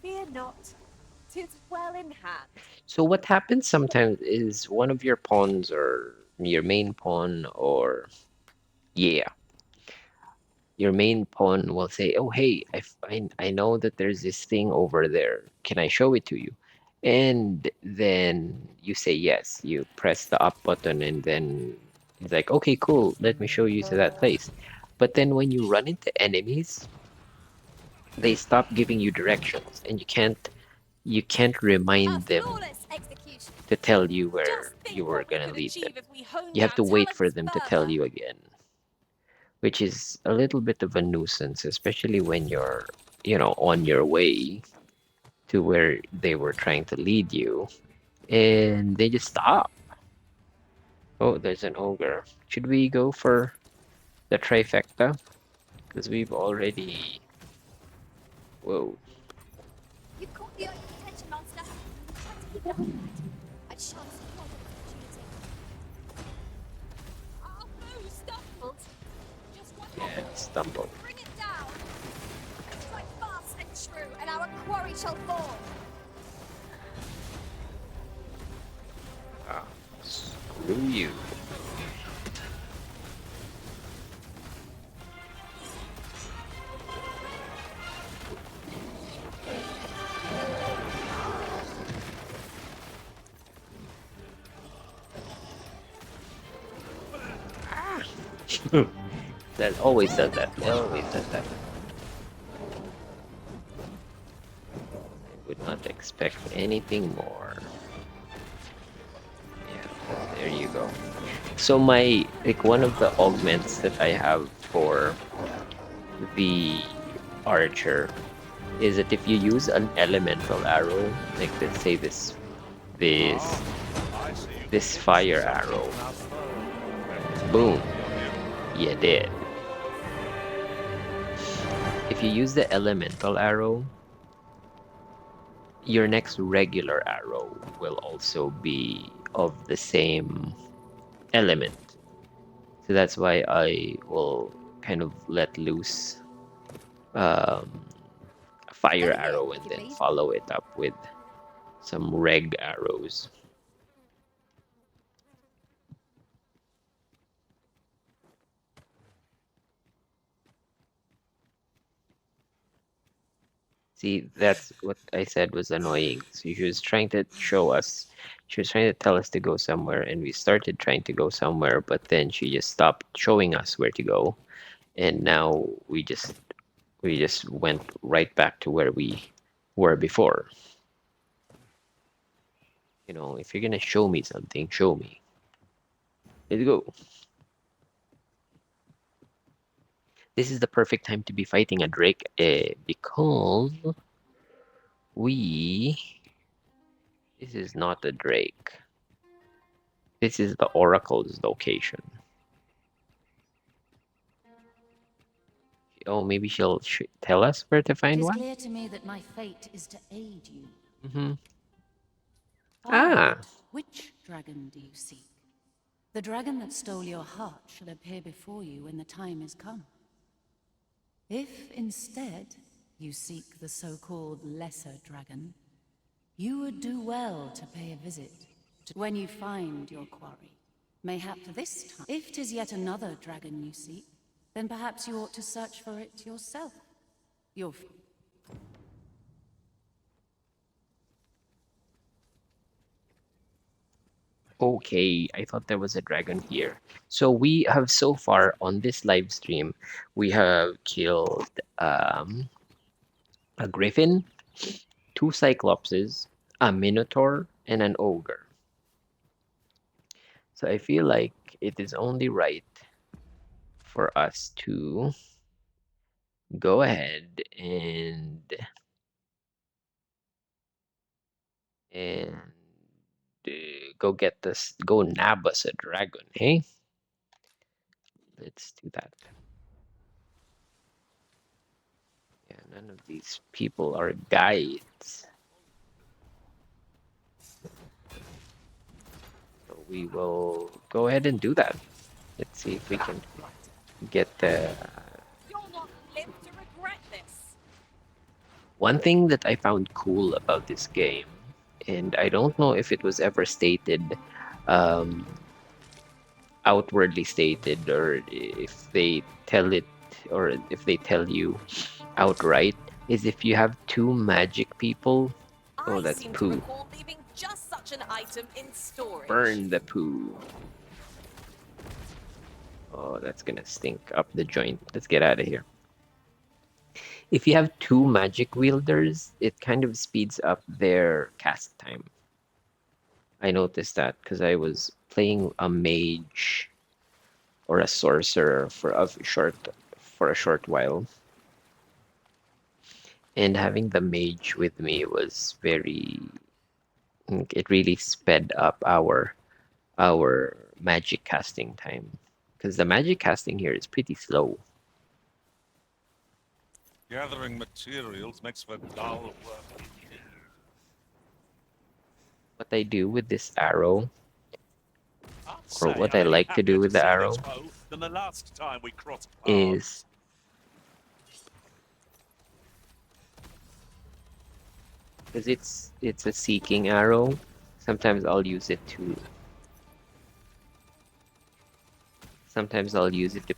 Fear not. 'Tis well in hand. So what happens sometimes is one of your pawns or your main pawn or yeah, your main pawn will say, "Oh, hey, I know that there's this thing over there. Can I show it to you?" And then you say yes. You press the up button, and then it's like, "Okay, cool. Let me show you to that place." But then when you run into enemies, they stop giving you directions, and you can't A remind them flawless execution. to tell you Just where think you were what we gonna could lead them. achieve if we honed You have to our wait for talents them to tell further. you again, which is a little bit of a nuisance, especially when you're, on your way to where they were trying to lead you, and they just stop. Oh, there's an ogre. Should we go for the trifecta? Because we've already... Whoa. You've caught the enemy's attention, monster. Try to keep it up. I shan't support an opportunity. Our foe stumbled. Just one Yeah, moment. stumbled. Bring it down. Strike fast and true, and our quarry shall fall. Ah, screw you. That always does that. Always does that. I would not expect anything more. Yeah, there you go. So one of the augments that I have for the archer is that if you use an elemental arrow, like let's say this fire arrow, boom, you did. If you use the elemental arrow, your next regular arrow will also be of the same element. So that's why I will kind of let loose a fire arrow and then follow it up with some reg arrows. See, that's what I said was annoying. So she was trying to show us, she was trying to tell us to go somewhere, and we started trying to go somewhere, but then she just stopped showing us where to go, and now we just went right back to where we were before. If you're gonna show me something, show me. Let's go. This is the perfect time to be fighting a Drake because this is not a Drake. This is the Oracle's location. Oh, maybe she'll tell us where to find It is one? clear to me that my fate is to aid you. Mm-hmm. Ah. Which dragon do you seek? The dragon that stole your heart shall appear before you when the time is come. If instead you seek the so-called lesser dragon, you would do well to pay a visit when you find your quarry. Mayhap this time, if 'tis yet another dragon you seek, then perhaps you ought to search for it yourself. Okay, I thought there was a dragon here. So we have so far on this live stream, we have killed a Griffin, 2 Cyclopses, a Minotaur, and an ogre. So I feel like it is only right for us to go ahead and go get this, go nab us a dragon, hey? Let's do that. Yeah, none of these people are guides. So we will go ahead and do that. Let's see if we can get the... You'll not live to regret this. One thing that I found cool about this game, and I don't know if it was ever stated, outwardly stated, or if they tell it, or if they tell you outright, is if you have two magic people, oh, that's seem to poo. recall leaving just such an item in storage. Burn the poo. Oh, that's gonna stink up the joint. Let's get out of here. If you have two magic wielders, it kind of speeds up their cast time. I noticed that because I was playing a mage or a sorcerer for a short while, and having the mage with me was very... It really sped up our magic casting time, because the magic casting here is pretty slow. Gathering materials makes for dull work. What I do with this arrow, or what I like to do with the arrow, Than the last time we crossed is because it's a seeking arrow. Sometimes I'll use it to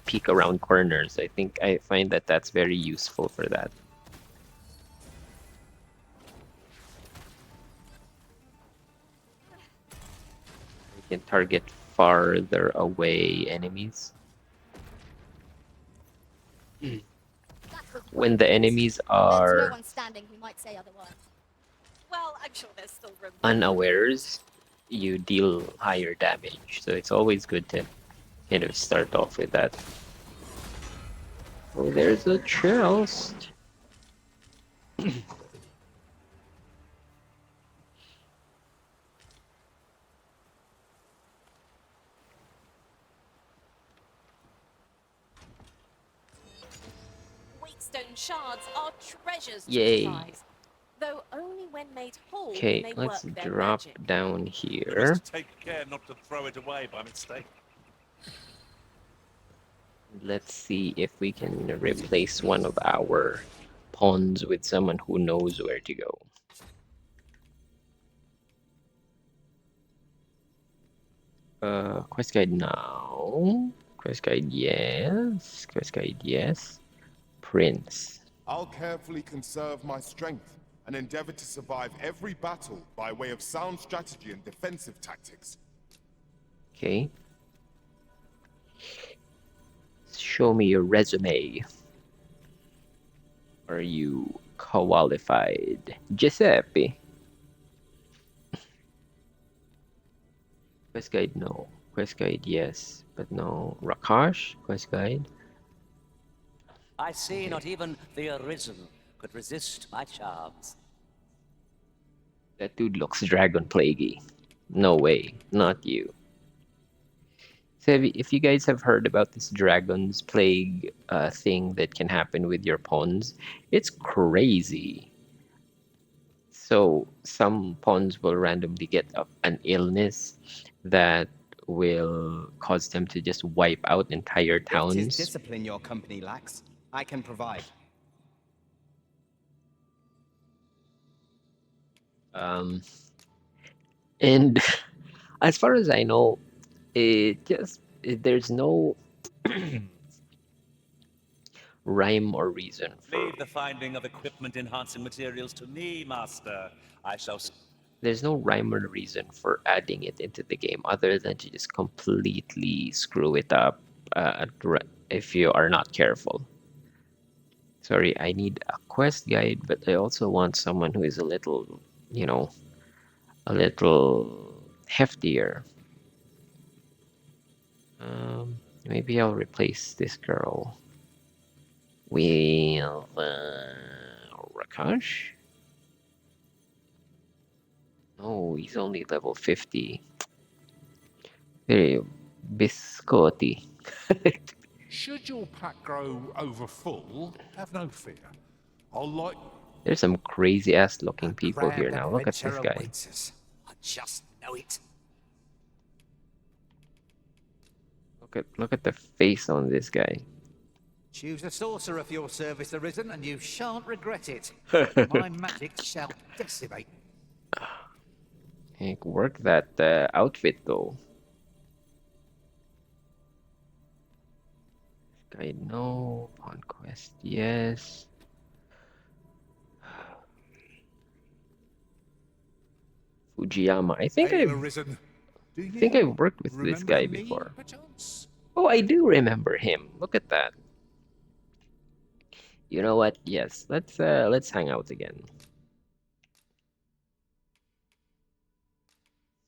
peek around corners. I find that that's very useful for that. You can target farther away enemies. When the enemies There's no are one standing who might say otherwise. Well, I'm sure there's still room. unawares, you deal higher damage. So it's always good to kind of start off with that. Oh, there's a chest. Wheatstone shards are treasures to Yay. prize, though only when made whole Okay, can they let's work their drop magic. down You here. must take care not to throw it away by mistake. Let's see if we can replace one of our pawns with someone who knows where to go. Quest guide now. Quest guide, yes. Quest guide, yes. Prince. I'll carefully conserve my strength and endeavor to survive every battle by way of sound strategy and defensive tactics. Okay. Show me your resume. Are you qualified? Giuseppe. Quest guide, no. Quest guide, yes, but no. Rakash, quest guide. I see not even the Arisen could resist my charms. That dude looks dragon plaguey. No way, not you. So if you guys have heard about this dragon's plague thing that can happen with your pawns, it's crazy. So some pawns will randomly get an illness that will cause them to just wipe out entire It is towns. discipline your company lacks. I can provide. And as far as I know, there's no rhyme or reason for... Leave the finding of equipment-enhancing materials to me, Master. I shall... There's no rhyme or reason for adding it into the game other than to just completely screw it up if you are not careful. Sorry, I need a quest guide, but I also want someone who is a little, you know, a little heftier. Maybe I'll replace this girl with Rakash. No, he's only level 50. Very biscotti. Should your pack grow over full, have no fear. I'll like. There's some crazy ass looking people here now. Look at this guy. Us. I just know it. Look at the face on this guy. Choose a sorcerer for your service, Arisen, and you shan't regret it. My magic shall decimate. Hey, work that outfit though. Guy no. Conquest yes. Fujiyama. I think I've worked with this guy before. Oh, I do remember him. Look at that. You know what? Yes, let's hang out again.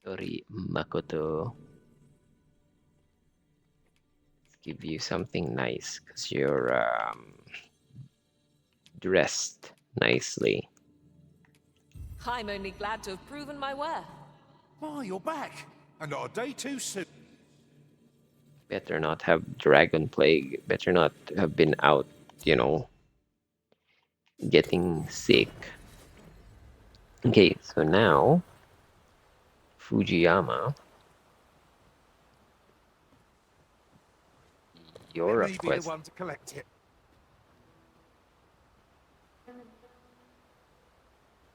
Sorry, Makoto. Let's give you something nice because you're dressed nicely. I'm only glad to have proven my worth. Oh, you're back. And not a day too soon. Better not have Dragon Plague. Better not have been out, you know, getting sick. Okay, so now Fujiyama, you're a quest. The one to collect it.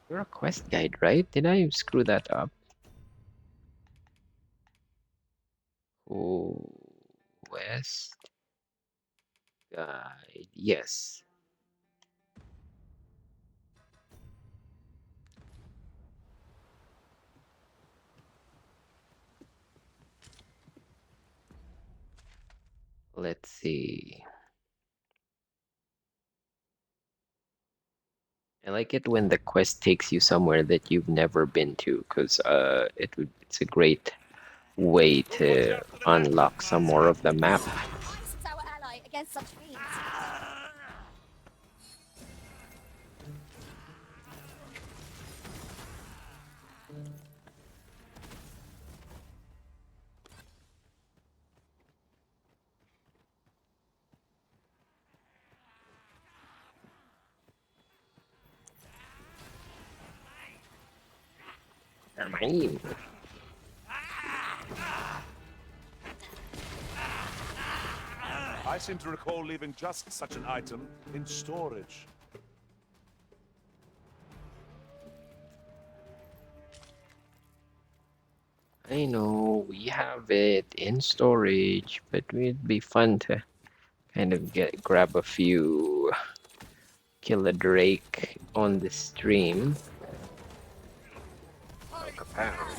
You're a quest guide, right? Did I screw that up? Oh, quest guide. Yes. Let's see. I like it when the quest takes you somewhere that you've never been to, because it's a great way to unlock some more of the map. This is our ally against such fiends. Mine. I seem to recall leaving just such an item in storage. I know we have it in storage, but it'd be fun to kind of grab a few, kill a Drake on the stream. Like a pound.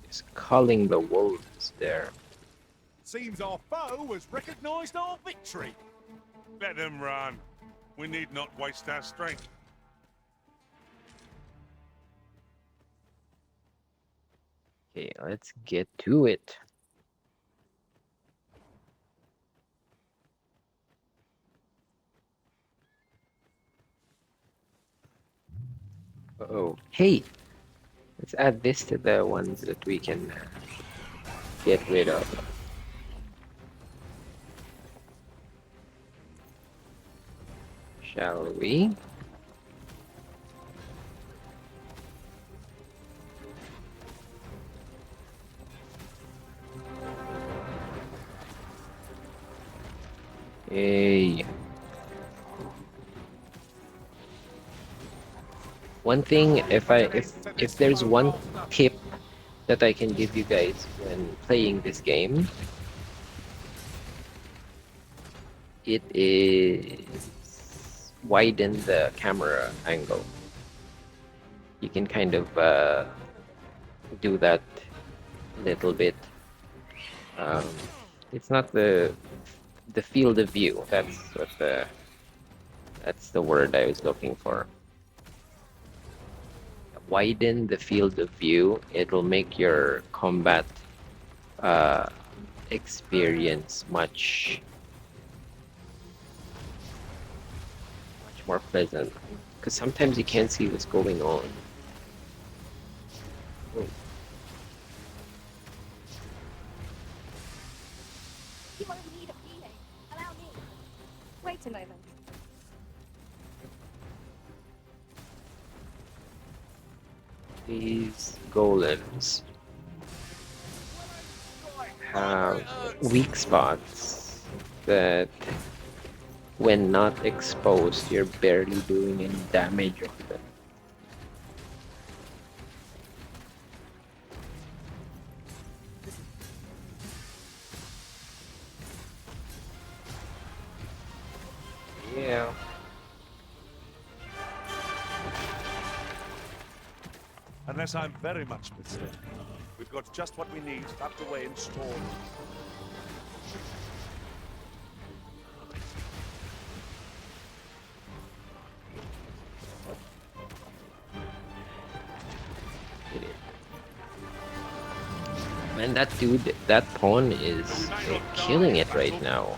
Just culling the wolves there. Seems our foe has recognized our victory. Let them run. We need not waste our strength. Okay, let's get to it. Uh-oh. Hey! Let's add this to the ones that we can get rid of. Shall we? Hey. One thing, if there's one tip that I can give you guys when playing this game, it is widen the camera angle. You can kind of do that a little bit. It's not the the field of view. That's the word I was looking for. Widen the field of view. It'll make your combat experience much more pleasant. Because sometimes you can't see what's going on. Oh. You are in need of healing. Allow me. Wait a moment. These golems have weak spots that, when not exposed, you're barely doing any damage on them. Yeah. Unless I'm very much mistaken, we've got just what we need tucked away in storage. Man, that dude, that pawn is killing it right now.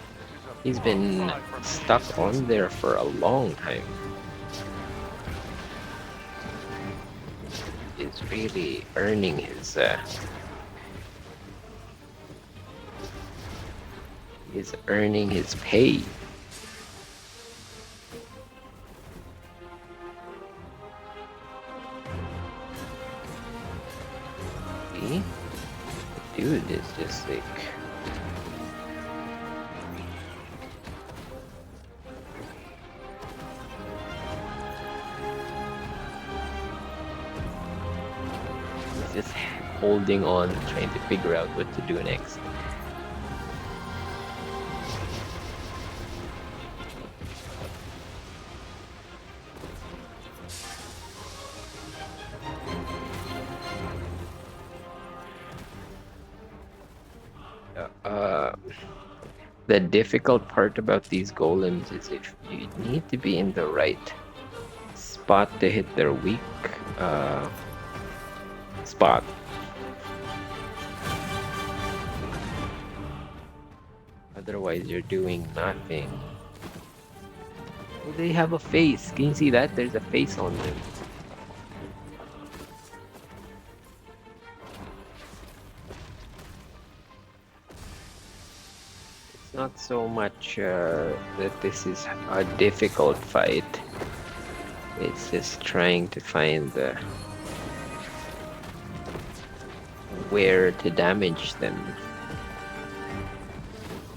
He's been stuck on there for a long time. He's really earning his he's earning his pay. See? The dude is just like, just holding on, trying to figure out what to do next. The difficult part about these golems is if you need to be in the right spot to hit their weak spot. Otherwise, you're doing nothing. Well, they have a face. Can you see that? There's a face on them. It's not so much that this is a difficult fight. It's just trying to find where to damage them.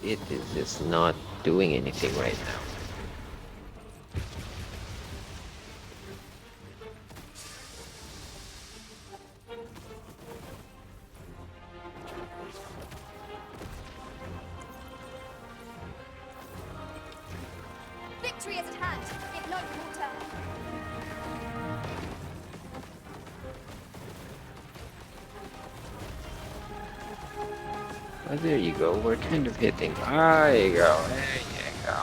It is just not doing anything right now. Victory is at hand. If not, we'll turn. Oh, there you go. We're kind of hitting. There you go. There you go.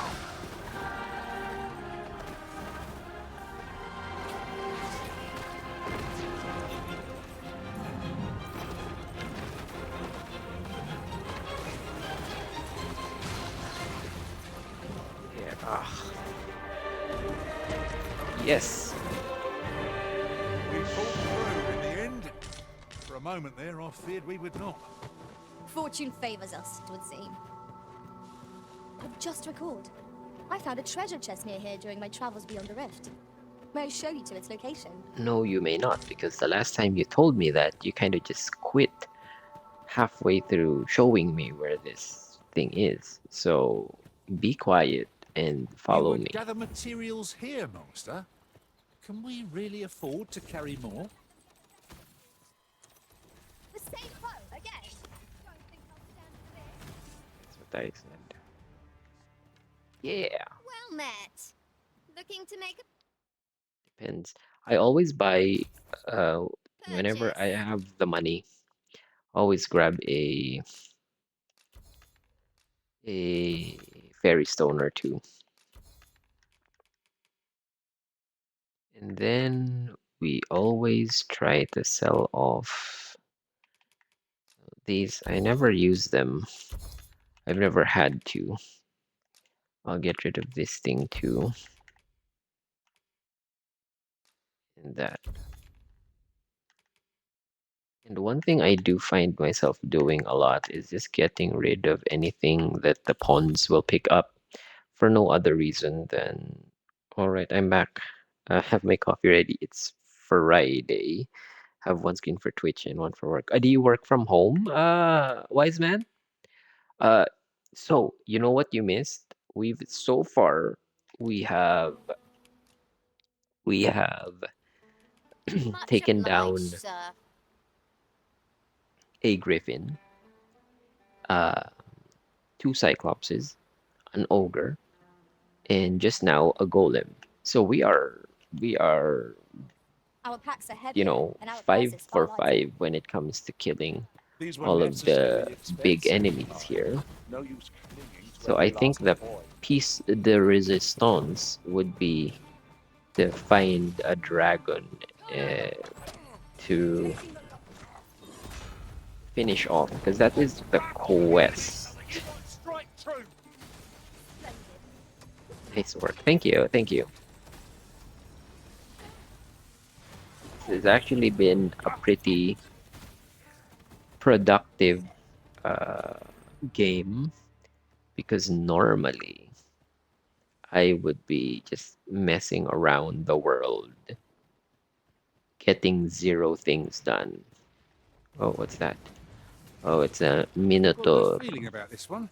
Yeah. Ah. Yes. We pulled through in the end. For a moment there, I feared we would not. Fortune favors us, it would seem. I've just recalled. I found a treasure chest near here during my travels beyond the rift. May I show you to its location? No, you may not, because the last time you told me that, you kind of just quit halfway through showing me where this thing is. So be quiet and follow you would me. gather materials here, Master. Can we really afford to carry more? The same foe again. Don't think I'll stand for this. That's what I said. Yeah. Well met. Looking to make a Depends. I always buy whenever I have the money, always grab a fairy stone or two. And then we always try to sell off these. I never use them. I've never had to. I'll get rid of this thing too. And that. And one thing I do find myself doing a lot is just getting rid of anything that the pawns will pick up for no other reason than, all right, I'm back. Have my coffee ready. It's Friday. Have one screen for Twitch and one for work. Do you work from home, wise man? Uh, so you know what you missed? We've so far we have Much taken obliged, down sir. a Griffin, uh, two Cyclopses, an Ogre, and just now a Golem. So we are Our packs are you heavier, know, and our five purses far for lighter. five when it comes to killing These were all of the necessarily big expensive. enemies here. No use clinging to So I every think last the coin. piece de resistance would be to find a dragon to finish off, because that is the quest. Nice work. Thank you. Thank you. This has actually been a pretty productive game, because normally I would be just messing around the world, getting zero things done. Oh, what's that? Oh, it's a Got a Minotaur. good feeling about this one.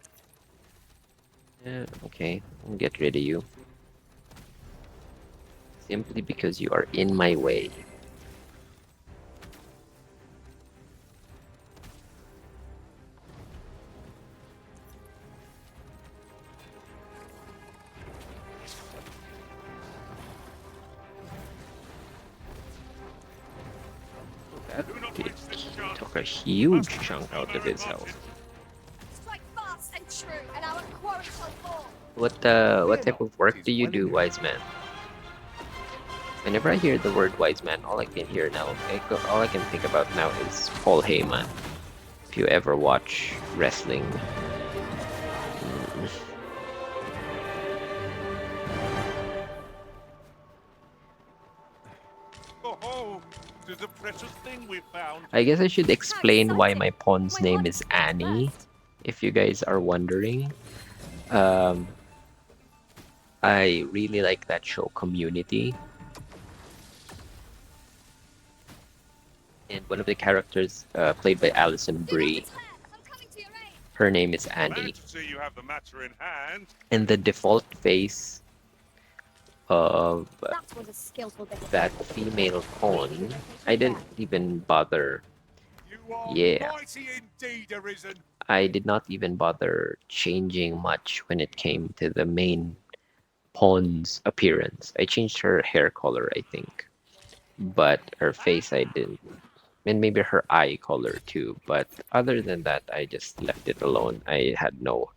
Yeah, okay, I'll get rid of you. Simply because you are in my way. That took a huge chunk out of his health. Strike fast and true, and our quarry shall fall. What type of work do you do, wise man? Whenever I hear the word wise man, all I can hear now, all I can think about now is Paul Heyman. If you ever watch wrestling. Oh, there's a precious thing we found. I guess I should explain why my pawn's name is Annie, if you guys are wondering. I really like that show, Community. And one of the characters, played by Alison Brie, her name is Annie. Glad to see you have the matter in hand. And the default face of That was a skillful bit of that female pawn, I didn't even bother. Yeah, Mighty indeed, Arisen. I did not even bother changing much when it came to the main pawn's appearance. I changed her hair color, I think, but her face I didn't, and maybe her eye color too. But other than that, I just left it alone. I had no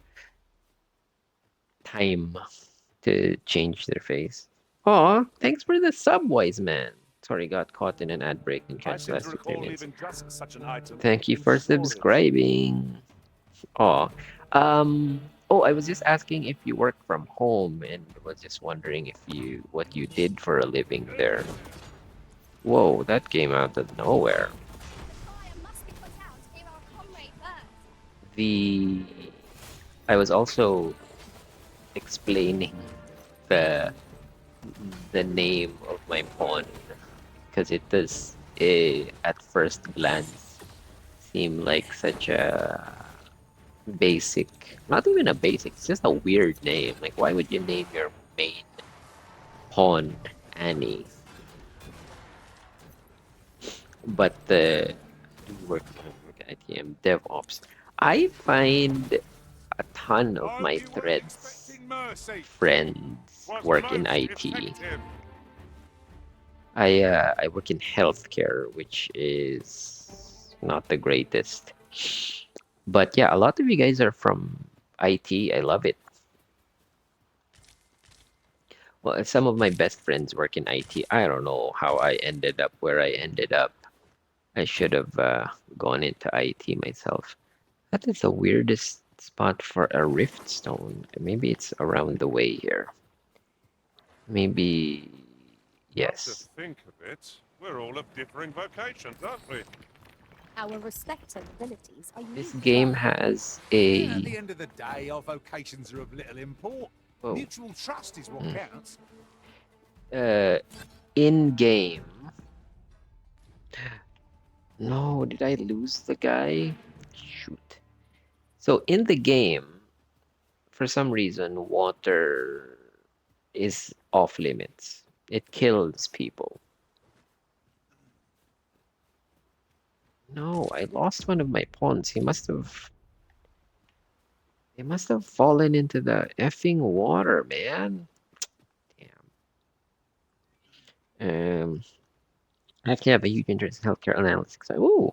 time to change their face. Aw, thanks for the sub, wise man. Sorry, got caught in an ad break and I canceled seem last to 3 recall minutes. leaving just such an item. Thank you in for storage. subscribing. Aw. Oh, I was just asking if you work from home and was just wondering if what you did for a living there. Whoa, that came out of nowhere. The I was also explaining the name of my pawn, because it does at first glance seem like such a basic, not even a basic, it's just a weird name. Like, why would you name your main pawn Annie? But the work at ITM DevOps, I find a ton of my threads friends work in IT. I work in healthcare, which is not the greatest. But yeah, a lot of you guys are from IT. I love it. Well, some of my best friends work in IT. I don't know how I ended up where I ended up. I should have gone into IT myself. That is the weirdest spot for a rift stone. Maybe it's around the way here. Maybe Yes. To yes. think of it, we're all of differing vocations, aren't we? Our respective abilities are This unique. game has At the a end of the day, our vocations are of little import. oh, Mutual trust is what counts. in game. No, did I lose the guy? Shoot. So in the game, for some reason, water is off limits. It kills people. No, I lost one of my pawns. He must have fallen into the effing water, man. Damn. I actually have a huge interest in healthcare analytics. Ooh.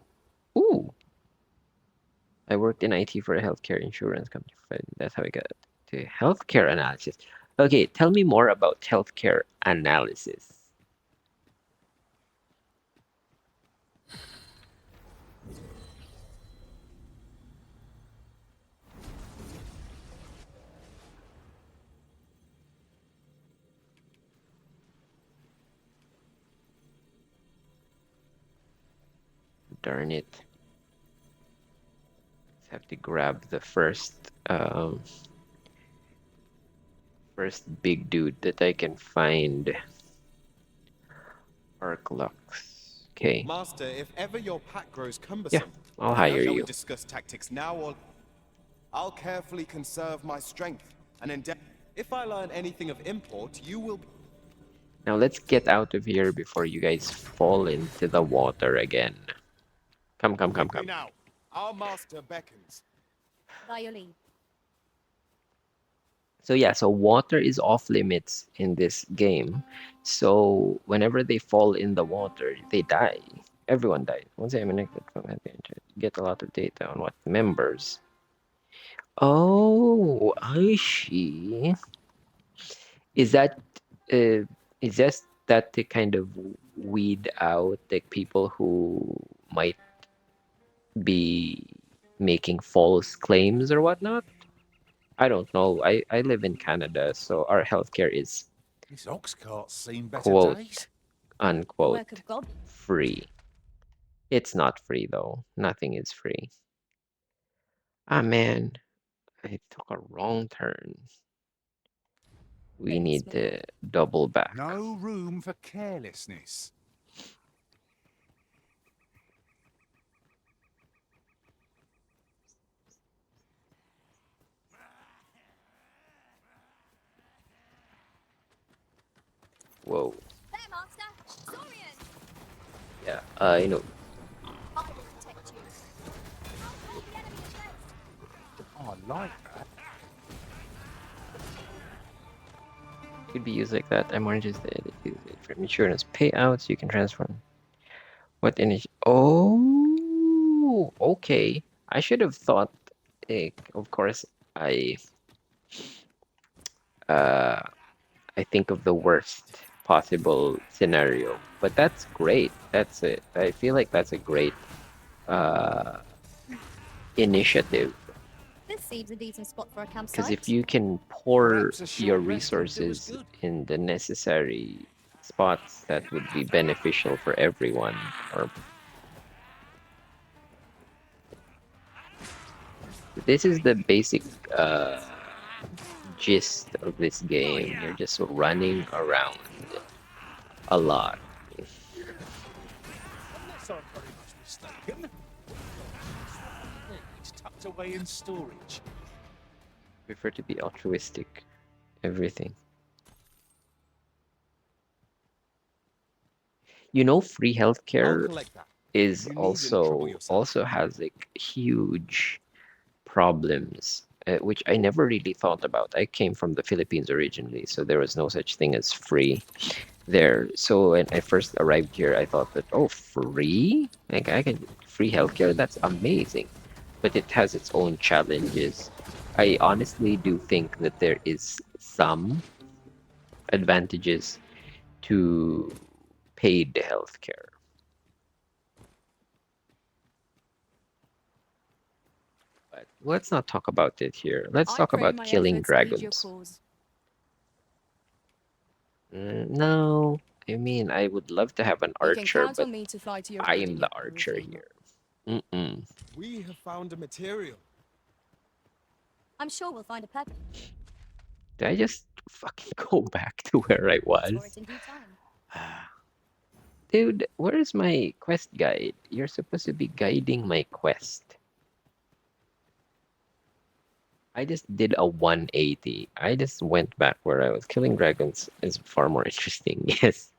I worked in IT for a healthcare insurance company. That's how I got to healthcare analysis. Okay, tell me more about healthcare analysis. Darn it. Just have to grab the first big dude that I can find. Arclux. Okay. Master, if ever your pack grows Yeah, cumbersome, I'll hire shall we you. discuss tactics now or I'll carefully conserve my strength and endeavor. If I learn anything of import, you will be. Now let's get out of here before you guys fall into the water again. Come. Now, our master beckons. By your leave. So yeah, so water is off limits in this game. So whenever they fall in the water, they die. Everyone dies. Once I'm connected from that get a lot of data on what members. Oh, I see. Is that is just that to kind of weed out the people who might be making false claims or whatnot? I don't know. I live in Canada, so our healthcare is This ox cart's seen better quote days. The unquote work of God. free. It's not free though. Nothing is free. Ah man, I took a wrong turn. We need to double back. No room for carelessness. Whoa. There, Master! Saurian! Yeah, I know. I will protect you. I'll hold the enemy at bay. Oh, I like that. Could be used like that. I'm more interested in from insurance payouts. You can transform. What initial? Oh, okay. I should have thought. Of course, I think of the worst possible scenario, but that's great. That's it. I feel like that's a great initiative. This seems a decent spot for a campsite. Because if you can pour Perhaps a short your rest would do us resources good. in the necessary spots, that would be beneficial for everyone. Or this is the basic gist of this game. You're just running around a lot. Unless I'm very much mistaken. It's tucked away in storage. Prefer to be altruistic. Everything. You know, free I'll healthcare collect that. is You needn't trouble yourself. also has like huge problems, which I never really thought about. I came from the Philippines originally, so there was no such thing as free there. So when I first arrived here, I thought that, oh, free? Like I can free healthcare? That's amazing. But it has its own challenges. I honestly do think that there is some advantages to paid healthcare. But let's not talk about it here. Let's I talk pray about my killing efforts aid your dragons. cause. No, I mean, I would love to have an You can archer, count but on me to fly to your I aid am in the your archer everything. here. Mm-mm. We have found a material. I'm sure we'll find a purpose Did I just fucking go back to where I for was? it in due time. Dude, where's my quest guide? You're supposed to be guiding my quest. I just did a 180. I just went back where I was. Killing dragons is far more interesting. Yes.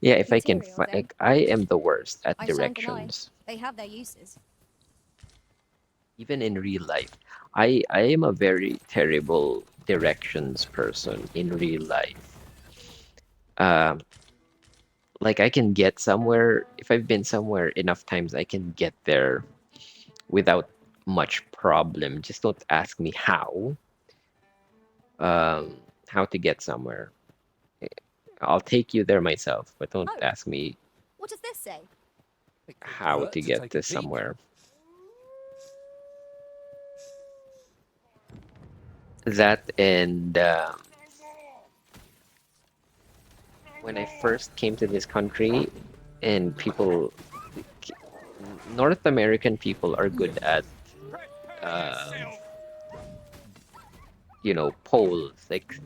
Yeah, if I can Materials, eh? like, I am the worst at I shan't deny. directions. They have their uses. Even in real life. I am a very terrible directions person in real life. Um, like I can get somewhere, if I've been somewhere enough times, I can get there without much problem. Just don't ask me how to get somewhere. I'll take you there myself, but don't Oh. ask me What does this say? how to get to somewhere. That and when I first came to this country, and North American people are good at, polls. Like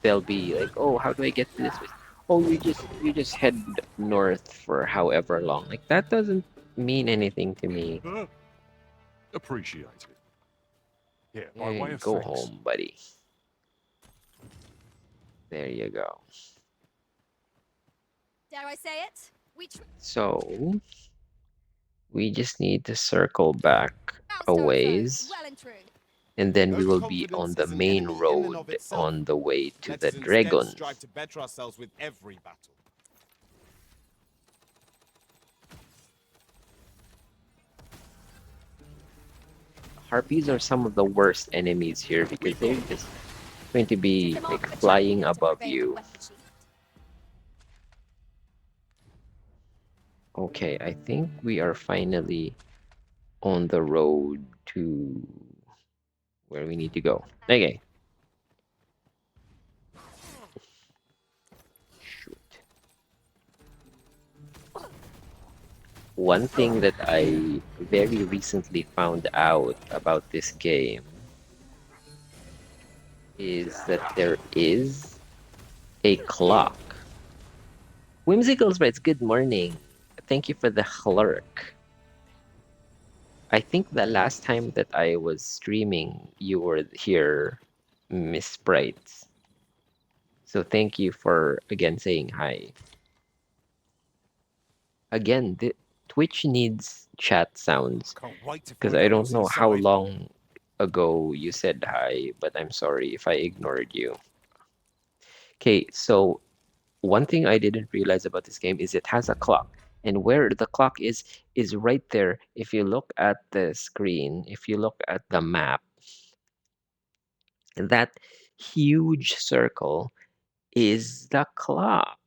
they'll be like, "Oh, how do I get to this place?" Oh, you just head north for however long. Like that doesn't mean anything to me. Appreciate it. Yeah, by There way you of go thanks. home, buddy. There you go. Dare I say it? So we just need to circle back a Outstow foes, ways, well and true. and then we No will be on confidence the is an main enemy in and of road itself. on the way to Let the us instead dragon. strive to better ourselves with every battle. Harpies are some of the worst enemies here because they're just going to be like flying above you. Okay, I think we are finally on the road to where we need to go. Okay. Shoot. One thing that I very recently found out about this game is that there is a clock. Whimsicles writes, "Good morning. Thank you for the lurk. I think the last time that I was streaming, you were here, Miss Sprites. So thank you for again saying hi. Again, Twitch needs chat sounds because I don't know how long ago you said hi, but I'm sorry if I ignored you. Okay, so one thing I didn't realize about this game is it has a clock. And where the clock is right there. If you look at the screen, if you look at the map, that huge circle is the clock.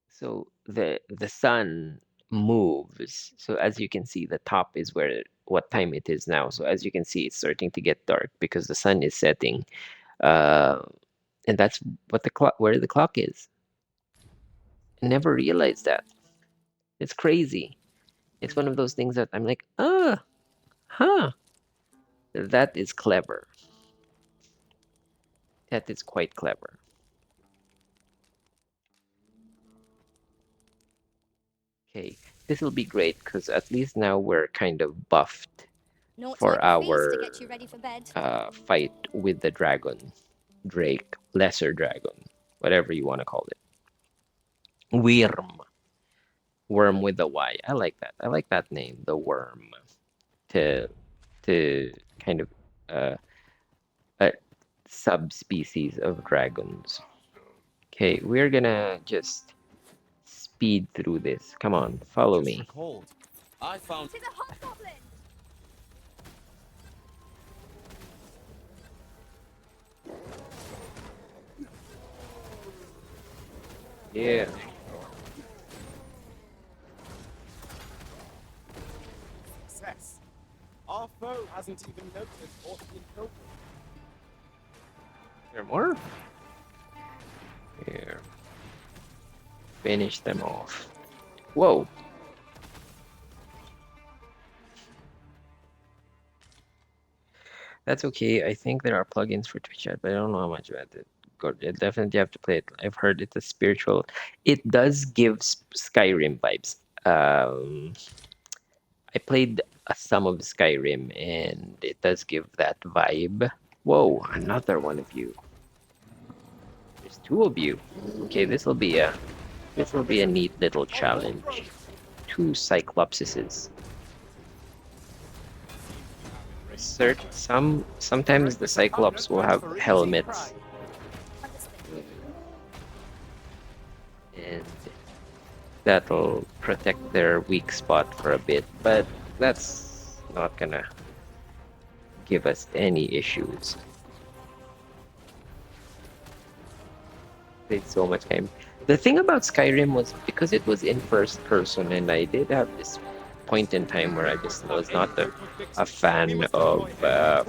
So the sun moves. So as you can see, the top is what time it is now. So as you can see, it's starting to get dark because the sun is setting. And that's where the clock is. I never realized that. It's crazy. It's one of those things that I'm like, huh. That is clever. That is quite clever. Okay, this will be great because at least now we're kind of buffed Naught for like a feast our to get you ready for bed. fight with the dragon, Drake, lesser dragon, whatever you want to call it. Worm with a Y. I like that. I like that name, the worm, to kind of a subspecies of dragons. Okay, we're gonna just speed through this. Come on, follow me. I found. Yeah. Success. Our foe hasn't even noticed or been killed. There more? Here. Finish them off. Whoa. That's okay. I think there are plugins for Twitch chat, but I don't know how much about it. You definitely have to play it. I've heard it's a spiritual. It does give Skyrim vibes. I played some of Skyrim, and it does give that vibe. Whoa, another one of you. There's two of you. Okay, this will be a neat little challenge. Two Cyclopses. Sometimes the Cyclops will have helmets. And that'll protect their weak spot for a bit, but that's not gonna give us any issues. Played so much time. The thing about Skyrim was because it was in first person, and I did have this point in time where I just was not a fan of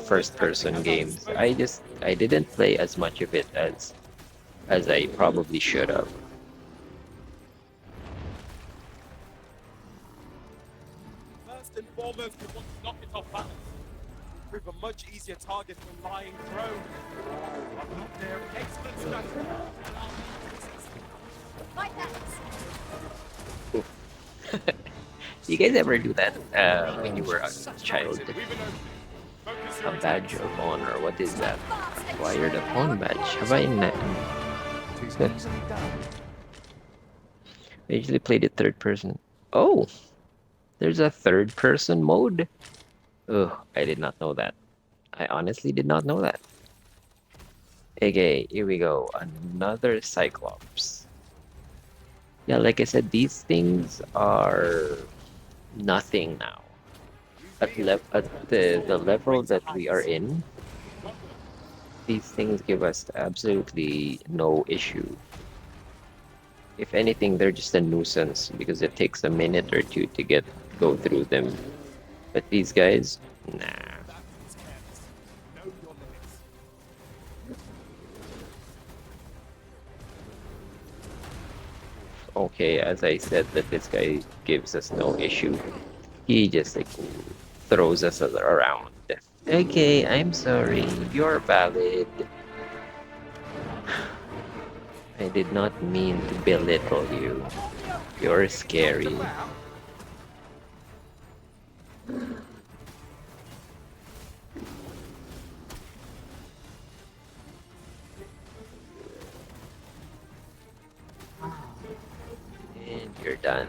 first person games. I didn't play as much of it as I probably should have. First and foremost, we want to knock it off balance. Prove a much easier target than lying prone. Their excellent strategy. Fight that. You guys ever do that when you were a child? A badge of honor. What is that? Acquired a pawn badge. Have I not? I usually played it third person. Oh, there's a third person mode. Oh, I did not know that. I honestly did not know that. Okay, here we go. Another Cyclops. Yeah, like I said, these things are nothing now. At the level that we are in, these things give us absolutely no issue. If anything, they're just a nuisance because it takes a minute or two to go through them. But these guys, nah. Okay, as I said that this guy gives us no issue. He just like throws us around. Okay, I'm sorry. You're valid. I did not mean to belittle you. You're scary. And you're done.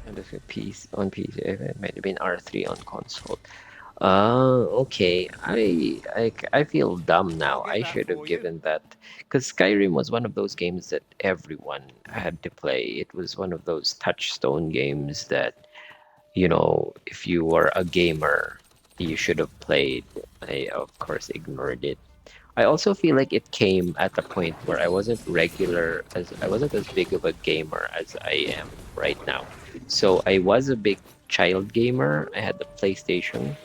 And if a piece on PC, it might have been R3 on console. Okay. I feel dumb now. I should have given that, because Skyrim was one of those games that everyone had to play. It was one of those touchstone games that, you know, if you were a gamer, you should have played. I of course ignored it. I also feel like it came at a point where I wasn't as big of a gamer as I am right now. So I was a big child gamer. I had the PlayStation,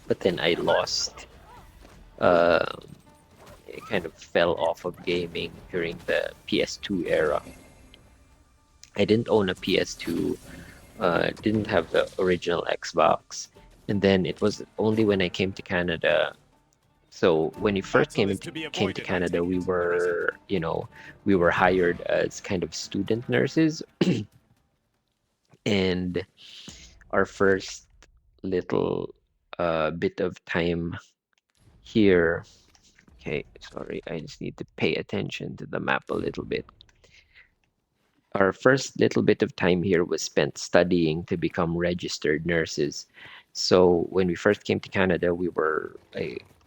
but then I lost. It kind of fell off of gaming during the PS2 era. I didn't own a PS2. Didn't have the original Xbox, and then it was only when I came to Canada. So when we first came to Canada, we were, you know, we were hired as kind of student nurses, and our first little bit of time here. Okay, sorry, I just need to pay attention to the map a little bit. Our first little bit of time here was spent studying to become registered nurses. So when we first came to Canada, we were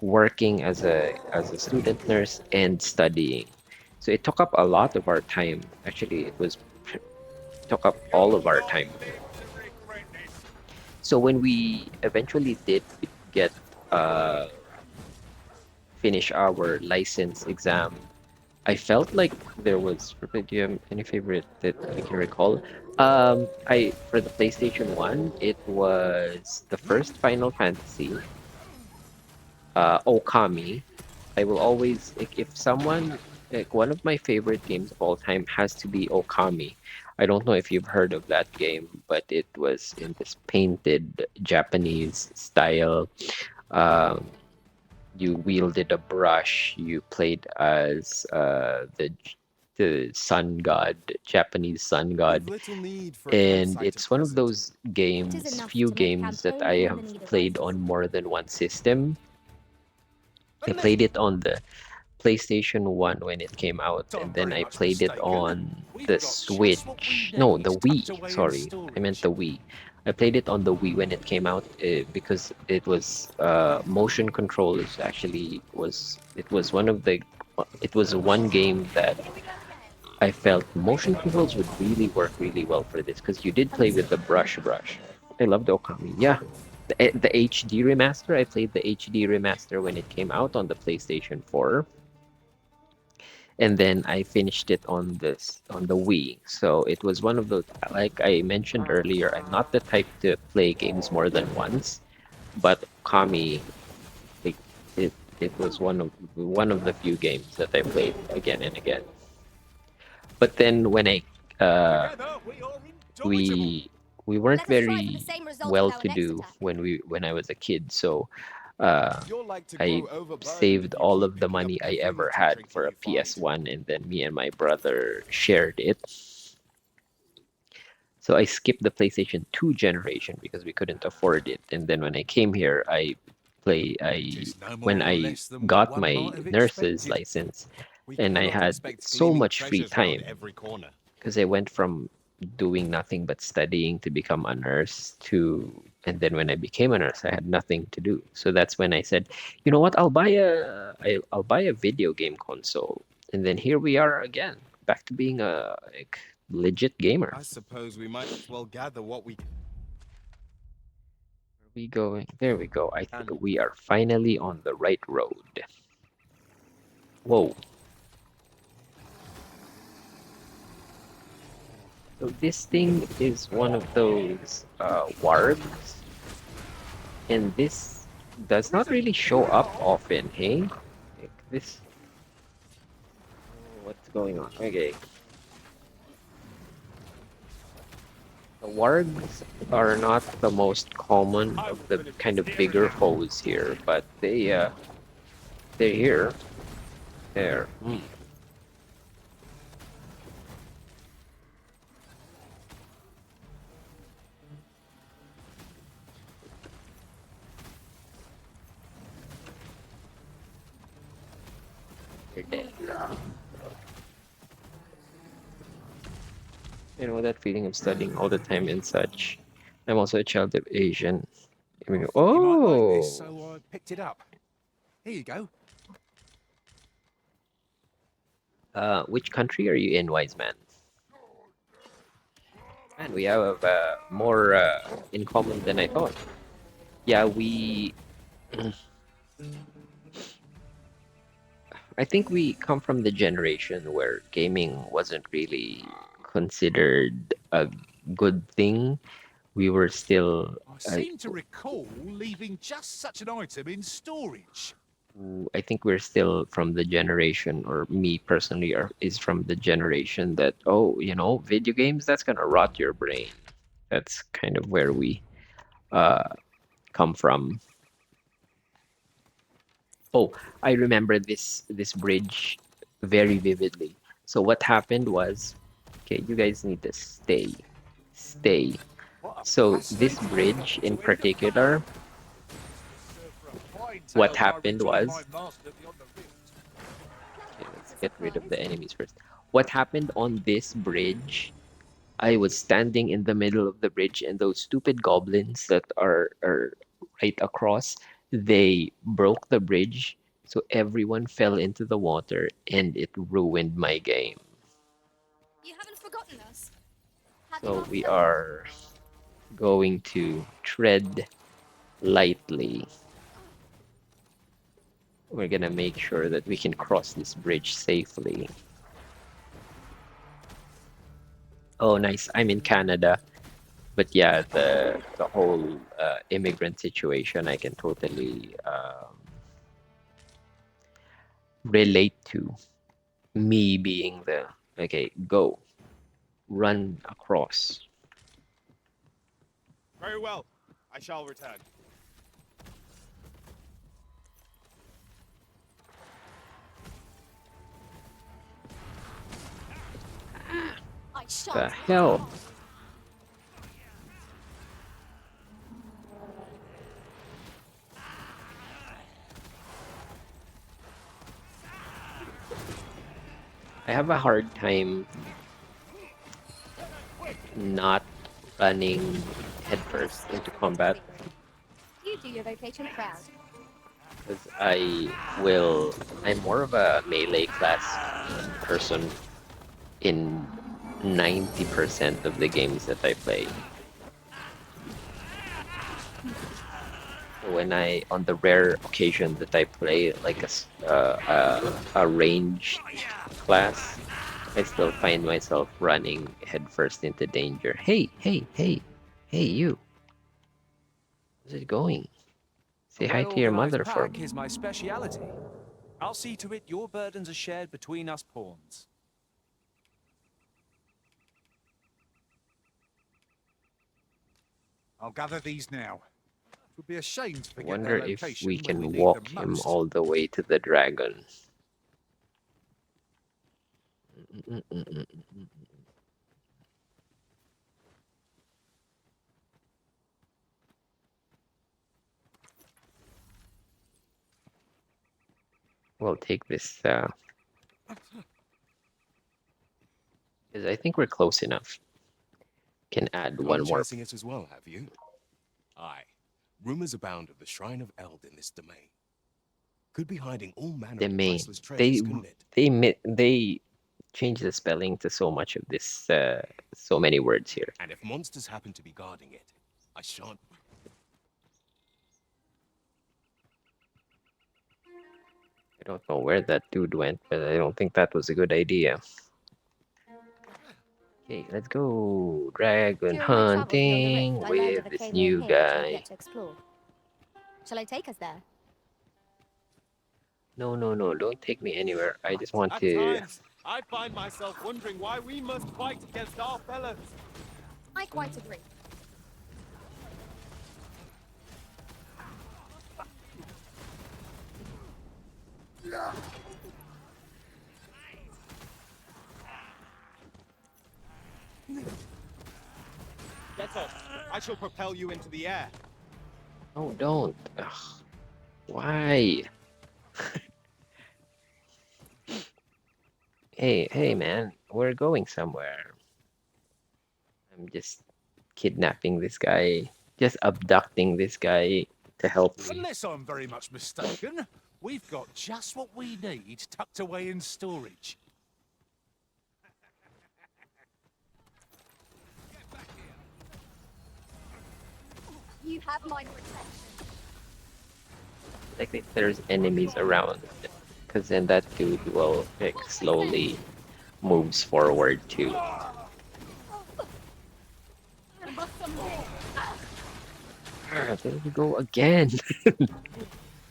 working as a student nurse and studying. So it took up a lot of our time. Actually, it was took up all of our time. So when we eventually did get finish our license exam, I felt like there was. Do you have any favorite that I can recall? I for the PlayStation 1, it was the first Final Fantasy, Okami. I will always if someone like one of my favorite games of all time has to be Okami. I don't know if you've heard of that game, but it was in this painted Japanese style. Um, you wielded a brush. You played as the sun god, Japanese sun god, Little need for a and campsite it's at one of present. those games, enough few to make games that camp I only when have the need played arises. on more than one system. I played it on the PlayStation 1 when it came out, and then I played it on the Switch. No, the Wii. Sorry, I meant the Wii. I played it on the Wii when it came out because it was motion control is actually was it was one of the it was one game that I felt motion controls would really work really well for this because you did play with the brush. I love the Okami. Yeah. The HD remaster, I played the HD remaster when it came out on the PlayStation 4, and then I finished it on the Wii. So it was one of those, like I mentioned earlier, I'm not the type to play games more than once, but Kami, like, it was one of the few games that I played again and again. But then when I we we weren't Let us try for the very same result with well our to next do attack. when I was a kid, so You're like to I grow overburdened saved if you all keep of the picking up money I every ever little had trinket for a you find. PS1, and then me and my brother shared it. So I skipped the PlayStation 2 generation because we couldn't afford it. And then when I came here, Tis no when more or I less than what got one my might have nurse's expected. license, We and I cannot had expect so gleaming much free treasures round time every corner. because I went from doing nothing but studying to become a nurse to, and then when I became a nurse, I had nothing to do. So that's when I said, you know what, I'll buy a video game console. And then here we are again, back to being a like legit gamer. I suppose we might as well gather what we We going? There we go. I think we are finally on the right road. Whoa. So this thing is one of those wargs, and this does not really show up often, hey? Like this. What's going on? Okay. The wargs are not the most common of the kind of bigger foes here, but they're here. There. You're dead. You know that feeling of studying all the time and such. I'm also a child of Asian. I mean, You might like oh, this, so I picked it up. Here you go. which country are you in, wise man? Man, we have more in common than I thought. Yeah, I think we come from the generation where gaming wasn't really considered a good thing. We were still, I seem to recall leaving just such an item in storage. I think we're still from the generation, or me personally, is from the generation that, oh, video games, that's gonna rot your brain. That's kind of where we come from. Oh, I remember this bridge very vividly. So what happened was, okay, you guys need to stay. So this bridge in particular, what happened was, okay, let's get rid of the enemies first. What happened on this bridge? I was standing in the middle of the bridge, and those stupid goblins that are right across, they broke the bridge, so everyone fell into the water, and it ruined my game. You haven't forgotten us, So we are going to tread lightly. We're gonna make sure that we can cross this bridge safely. Oh, nice. I'm in Canada. But yeah, the whole immigrant situation, I can totally relate to. Me being the, okay, go. Run across. Very well. I shall return. I shan't. The hell? I have a hard time not running headfirst into combat You do your vocation proud. because I'm more of a melee class person in 90% of the games that I play. When on the rare occasion that I play like a ranged class, I still find myself running headfirst into danger. Hey, hey, hey, hey, you. How's it going? Say hi to your mother for pack me. is my speciality. I'll see to it your burdens are shared between us pawns. I'll gather these now. It would be a shame to I forget wonder their if location we when can we need walk them him most. all the way to the dragon. We'll take this because I think we're close enough. Can add one Gone more. chasing it as well, have you? Aye. Rumors abound of the Shrine of Eld in this domain. Could be hiding all manner of Domain. priceless treasures, couldn't it? They changed the spelling to so much of this, so many words here. And if monsters happen to be guarding it, I shan't. I don't know where that dude went, but I don't think that was a good idea. Okay, let's go dragon During my travels beyond the hunting rift, I learned with of a this cave new near here which I've guy. yet to explore. Shall I take us there? No, no, no, don't take me anywhere. I just want At to. times, I find myself wondering why we must fight against our fellows. I quite agree. Get up. I shall propel you into the air. Oh, don't. Ugh. Why? Hey, man, we're going somewhere. I'm just kidnapping this guy, just abducting this guy to help me. Unless I'm very much mistaken, we've got just what we need tucked away in storage. You have my protection. Like if there's enemies around, because then that dude will like slowly moves forward too. There we go again.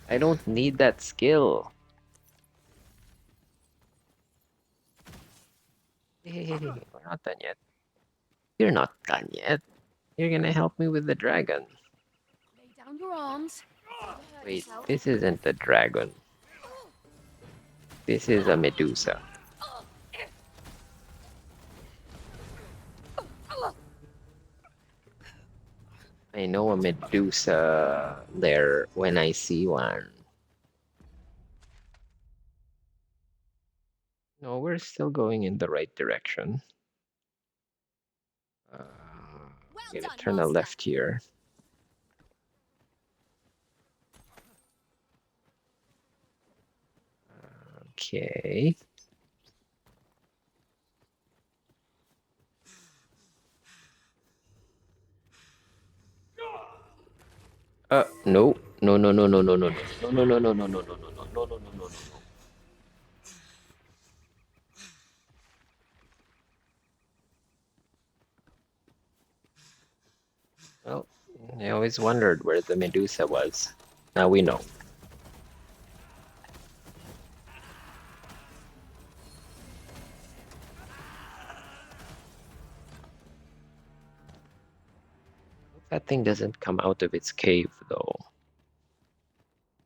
I don't need that skill. Hey, we're not done yet. You're not done yet. You're gonna help me with the dragon. Lay down your arms. Wait, this isn't the dragon. This is a Medusa. I know a Medusa there when I see one. No, we're still going in the right direction. I'm gonna turn a left here. Okay. No. No, no, no, no, no, no, no, no, no, no, no, no, no, no, no, no, no, no, no, no. Well, I always wondered where the Medusa was. Now we know. That thing doesn't come out of its cave, though.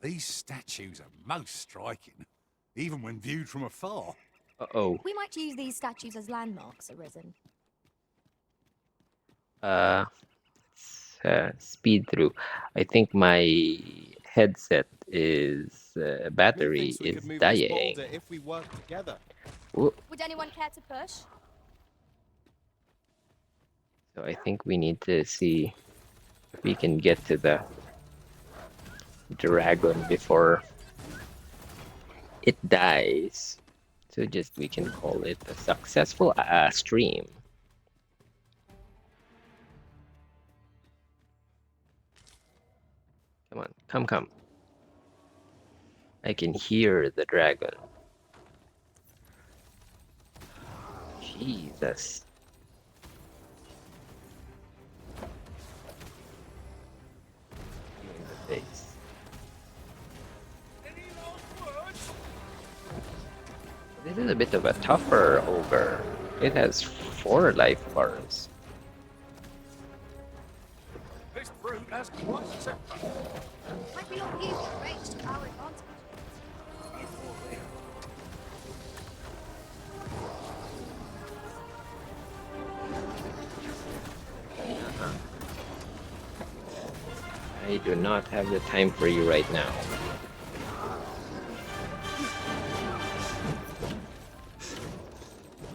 These statues are most striking, even when viewed from afar. Uh-oh. We might use these statues as landmarks, Arisen. Speed through. I think my headset is battery We is could move this dying. boulder if we work together. Ooh, Would anyone care to push? so I think we need to see if we can get to the dragon before it dies. So just we can call it a successful stream. Come on, come. I can hear the dragon. Jesus. In the face. This is a bit of a tougher ogre. It has 4 life bars. This brute has quite a temper. Might be not used at range to our advantage. I do not have the time for you right now.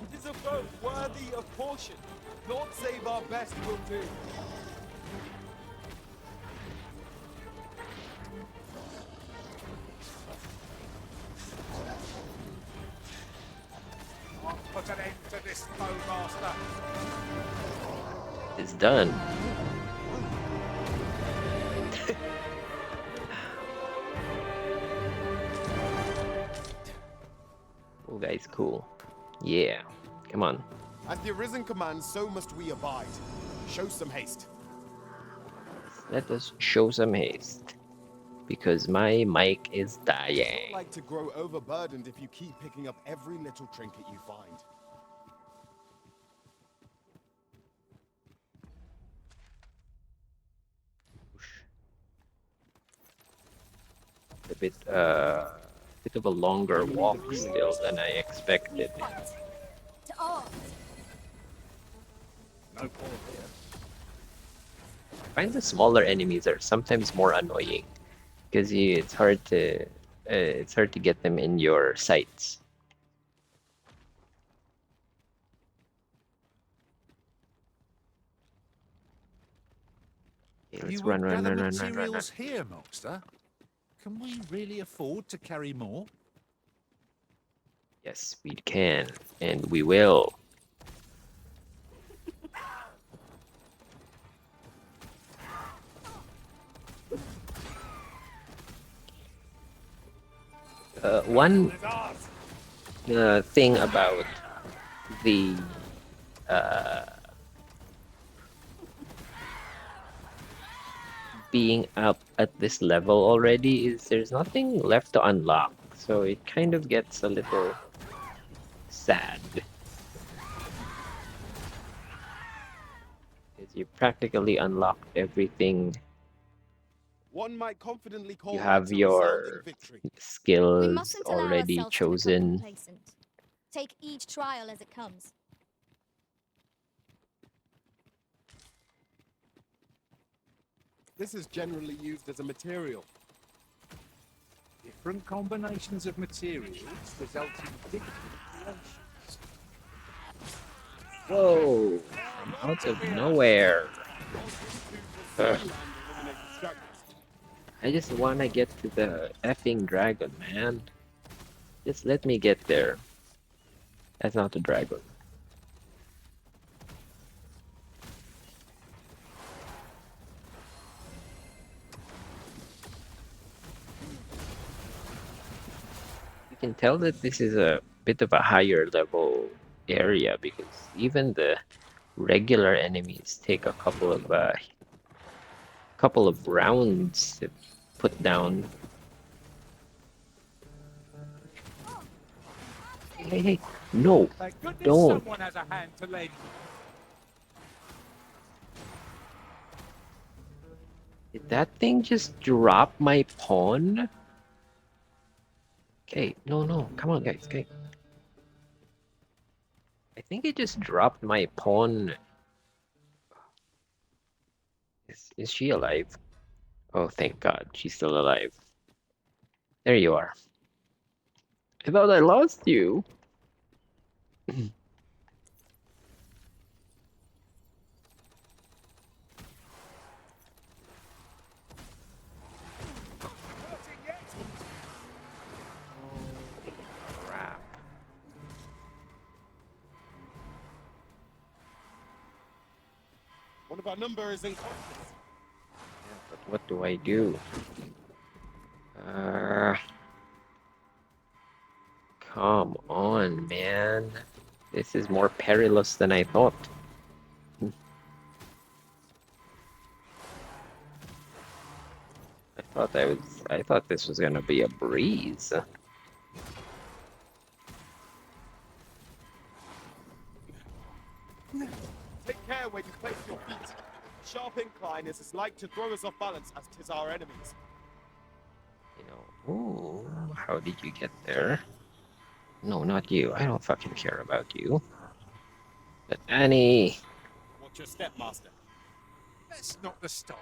It is a foe worthy of caution. Lord save our best will do. I'll put an end to this foe, master. It's done. Oh, guys, cool. Yeah, come on. As the Arisen commands, so must we abide. Show some haste. Let us show some haste. Because my mic is dying. Like to grow overburdened if you keep picking up every little trinket you find. A bit of a longer walk still than I expected. To arms. No pause here. I find the smaller enemies are sometimes more annoying because it's hard to get them in your sights. Okay, let's You run. would gather materials here, master. Can we really afford to carry more? Yes, we can, and we will. One thing about the being up at this level already is there's nothing left to unlock, so it kind of gets a little sad. Because you practically unlocked everything. One might confidently call You that have a your resounding victory. We skills mustn't allow already ourselves to become chosen. complacent. Take each trial as it comes. This is generally used as a material. Different combinations of materials result in different creations. Whoa! From out of nowhere. Ugh. I just wanna get to the effing dragon, man. Just let me get there. That's not a dragon. You can tell that this is a bit of a higher level area because even the regular enemies take a couple of rounds to put down. Hey, hey, no, Thank goodness don't. someone has a hand to lend. Did that thing just drop my pawn? Okay, no, come on, guys, okay. I think it just dropped my pawn. Is she alive? Oh, thank God, she's still alive. There you are. I thought I lost you. Crap. One of our number is in conflict. But what do I do? Come on, man. This is more perilous than I thought. I thought this was gonna be a breeze. Take care where you place your feet. Sharp incline is as like to throw us off balance as 'tis our enemies. You know, ooh, how did you get there? No, not you. I don't fucking care about you. But Annie, Watch your step, Master. Let's not the stop.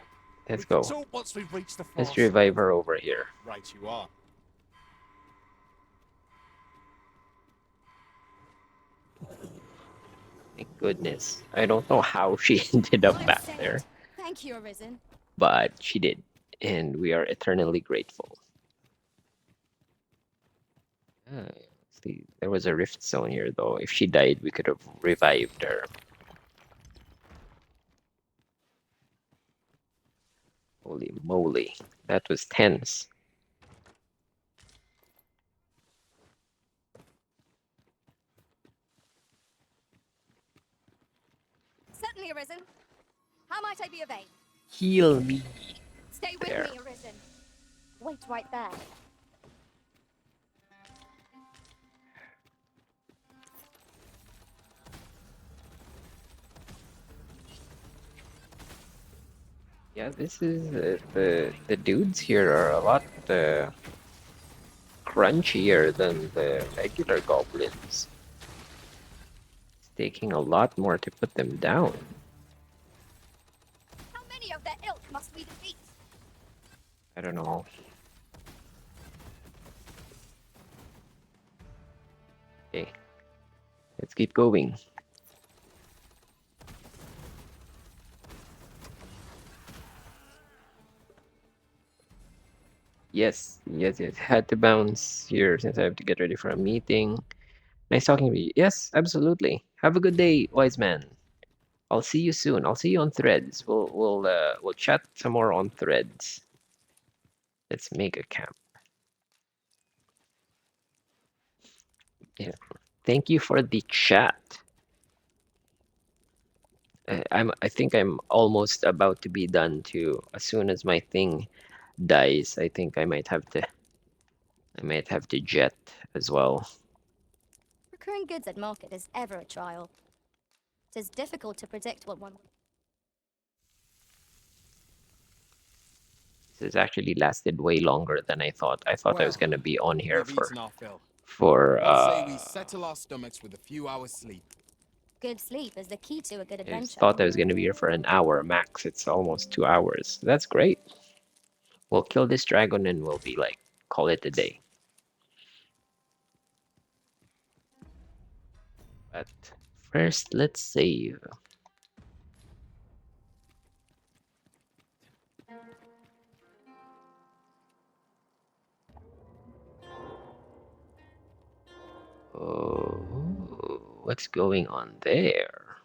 let's We can go. talk once we've reached the far Let's side. revive her over here. Right you are. Thank goodness. I don't know how she ended up I'm back saved. there, Thank you, Arisen. but she did. And we are eternally grateful. See, there was a rift zone here, though. If she died, we could have revived her. Holy moly, that was tense. Certainly, Arisen. How might I be of aid? Heal me. Stay with There. me, Arisen. Wait right there. Yeah, this is the dudes here are a lot crunchier than the regular goblins. It's taking a lot more to put them down. How many of their ilk must we defeat? I don't know. Okay, let's keep going. Yes. Had to bounce here since I have to get ready for a meeting. Nice talking to you. Yes, absolutely. Have a good day, wise man. I'll see you soon. I'll see you on Threads. We'll chat some more on Threads. Let's make a camp. Yeah. Thank you for the chat. I think I'm almost about to be done too. As soon as my thing dies, I think I might have to jet as well. Procuring goods at market is ever a trial. It is difficult to predict what one. This has actually lasted way longer than I thought. I thought I was Well, gonna be on here we've eaten our fill. for What say we settle our stomachs with a few hours sleep? Good sleep is the key to a good I adventure. thought I was gonna be here for an hour max. It's almost 2 hours. That's great. We'll kill this dragon and we'll be like, call it a day. But first, let's save. Oh, what's going on there?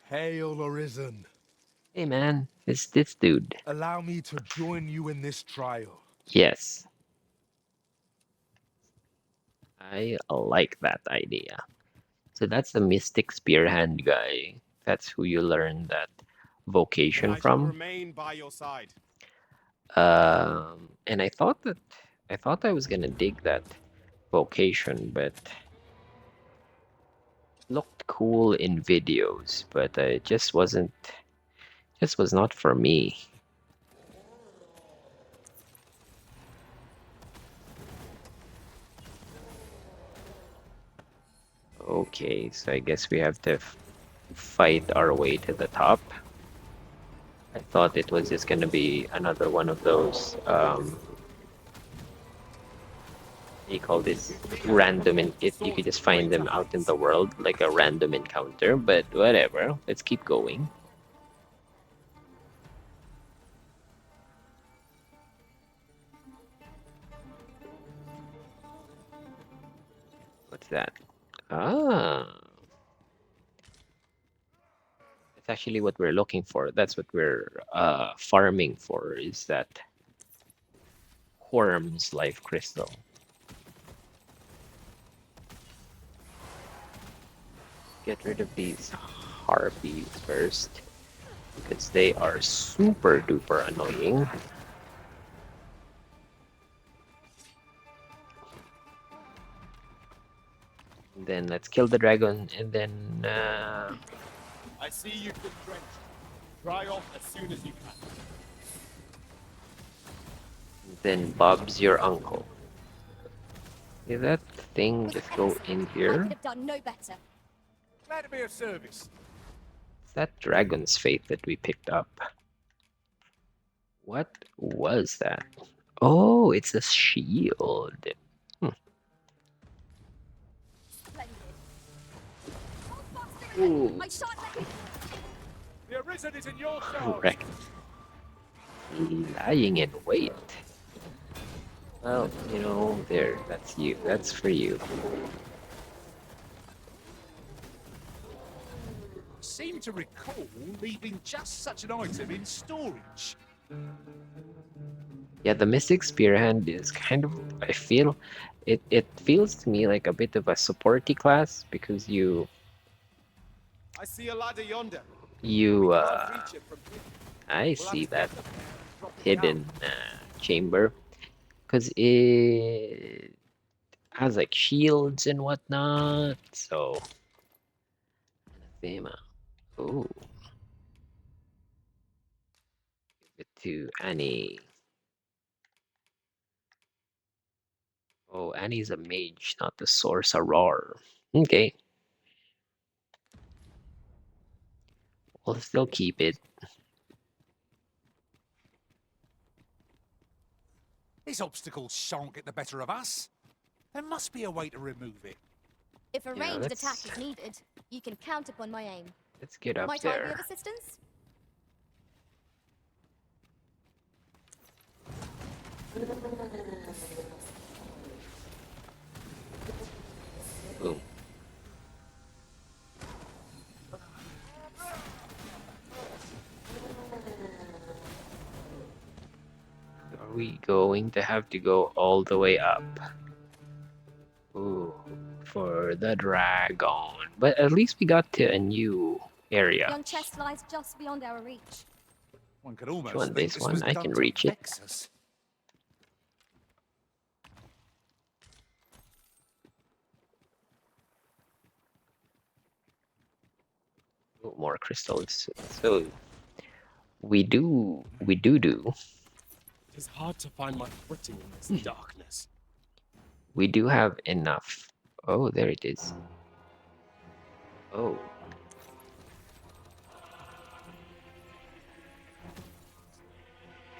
Hail, Arisen. Hey man, it's this dude. Allow me to join you in this trial. Yes. I like that idea. So that's the Mystic Spearhand guy. That's who you learn that vocation I shall from. remain by your side. And I thought I was gonna dig that vocation, but looked cool in videos, but it just wasn't, just was not for me. Okay, so I guess we have to fight our way to the top. I thought it was just gonna be another one of those you call this random, and you could just find them out in the world like a random encounter, but whatever, let's keep going. What's that? Ah, it's actually what we're looking for. That's what we're farming for, is that Wyrmslife Crystal. Get rid of these harpies first, because they are super duper annoying. Then let's kill the dragon, and then I see you've been drenched. Dry off as soon as you can. Bob's your uncle. Did that thing just go in I here? could have done no better. Glad to be of service. It's that dragon's fate that we picked up. What was that? Oh, it's a shield. Ooh. I shan't let The Arisen is in your charge. Correct. Lying in wait. Well, you know, there, that's you. That's for you. Seem to recall leaving just such an item in storage. Yeah, the Mystic Spearhand is kind of, I feel, it feels to me like a bit of a supporty class, because I see a ladder yonder. I see that hidden chamber, because it has like shields and whatnot, so Anathema. Oh, give it to Annie. Oh, Annie's a mage, not the sorcerer. Okay, we'll still keep it. These obstacles shan't get the better of us. There must be a way to remove it. If a Yeah, ranged let's- attack is needed, you can count upon my aim. Let's get up Might I be there. of assistance? Boom. Are we going to have to go all the way up? Ooh, for the dragon. But at least we got to a new area. Young chest lies just beyond our reach. One could almost Which one? think This one? was I done can to reach it. vex us. Ooh, more crystals. So we do. It is hard to find my footing in this darkness. We do have enough. Oh, there it is. Oh.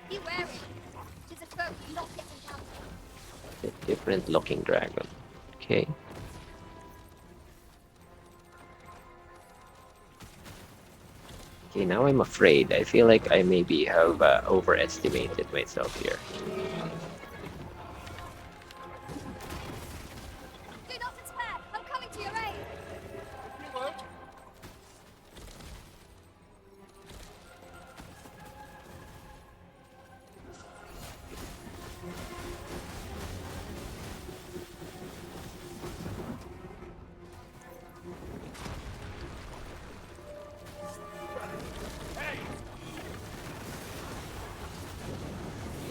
Be wary. Tis a foe not yet encountered. A different looking dragon. Okay. Okay, now I'm afraid. I feel like I maybe have overestimated myself here. Do not despair. I'm coming to your aid.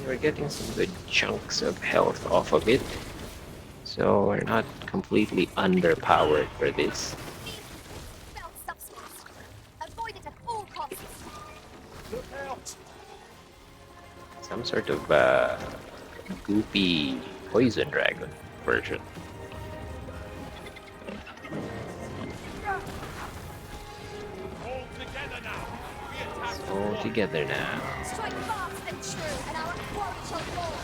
we're getting some good chunks of health off of it. So we're not completely underpowered for this. Spell substance. Avoid it at all costs. Look out! Some sort of goopy poison dragon version. All together now. Strike fast and true, and our quarry shall fall.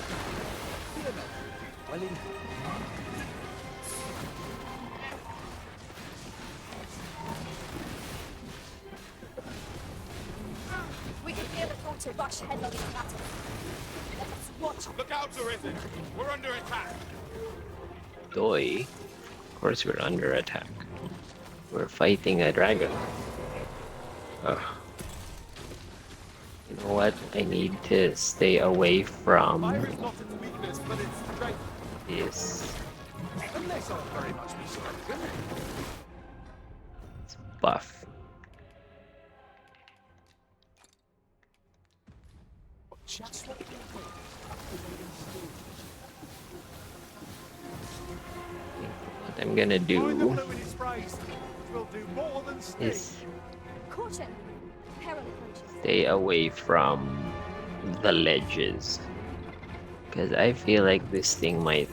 We can feel the thought to rush headlong into battle. Let us watch. Look out, Arisen! We're under attack! Doi. Of course we're under attack. We're fighting a dragon. Ugh. You know what? I need to stay away from Fire is not its weakness, but its strength. this. Unless I'm very much mistaken. Buff. Just what What I'm gonna Find the do blue in its race. Will do more than stick. is Caution. Peril approaches. stay away from the ledges. Because I feel like this thing might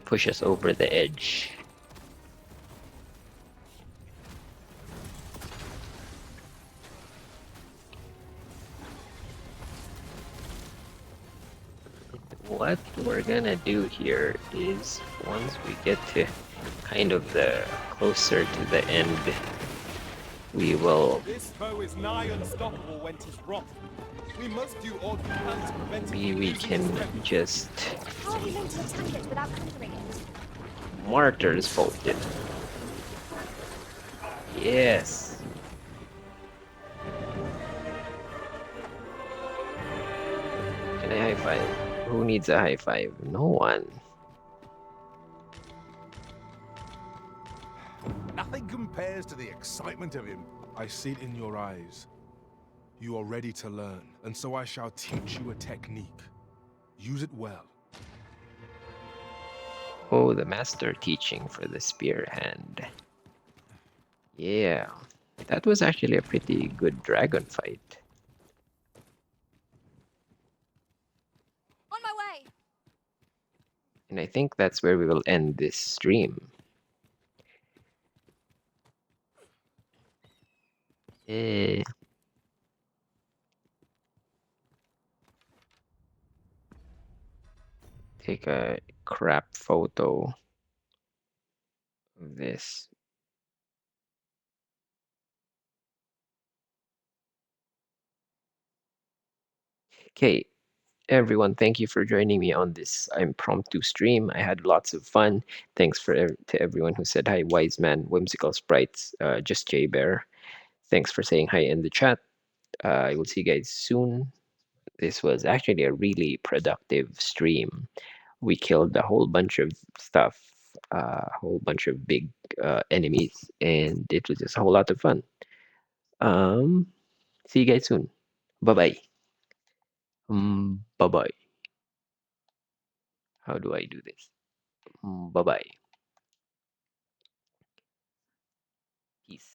push us over the edge. What we're gonna do here is once we get to kind of the closer to the end, we will This foe is nigh unstoppable when 'tis wroth. We must do all we can to prevent it maybe from we losing can its strength. just How are we going to attack it without countering it? martyrs bolted. Yes. Can I high five? Who needs a high five? No one. Nothing compares to the excitement of him. I see it in your eyes. You are ready to learn, and so I shall teach you a technique. Use it well. Oh, the master teaching for the spear hand. Yeah, that was actually a pretty good dragon fight. On my way. And I think that's where we will end this stream. Eh. Take a crap photo of this. Okay, everyone, thank you for joining me on this impromptu stream. I had lots of fun. Thanks to everyone who said hi, Wise Man, Whimsical Sprites, Just J Bear. Thanks for saying hi in the chat. I will see you guys soon. This was actually a really productive stream. We killed a whole bunch of stuff, a whole bunch of big enemies, and it was just a whole lot of fun. See you guys soon. Bye-bye. Bye-bye. How do I do this? Bye-bye.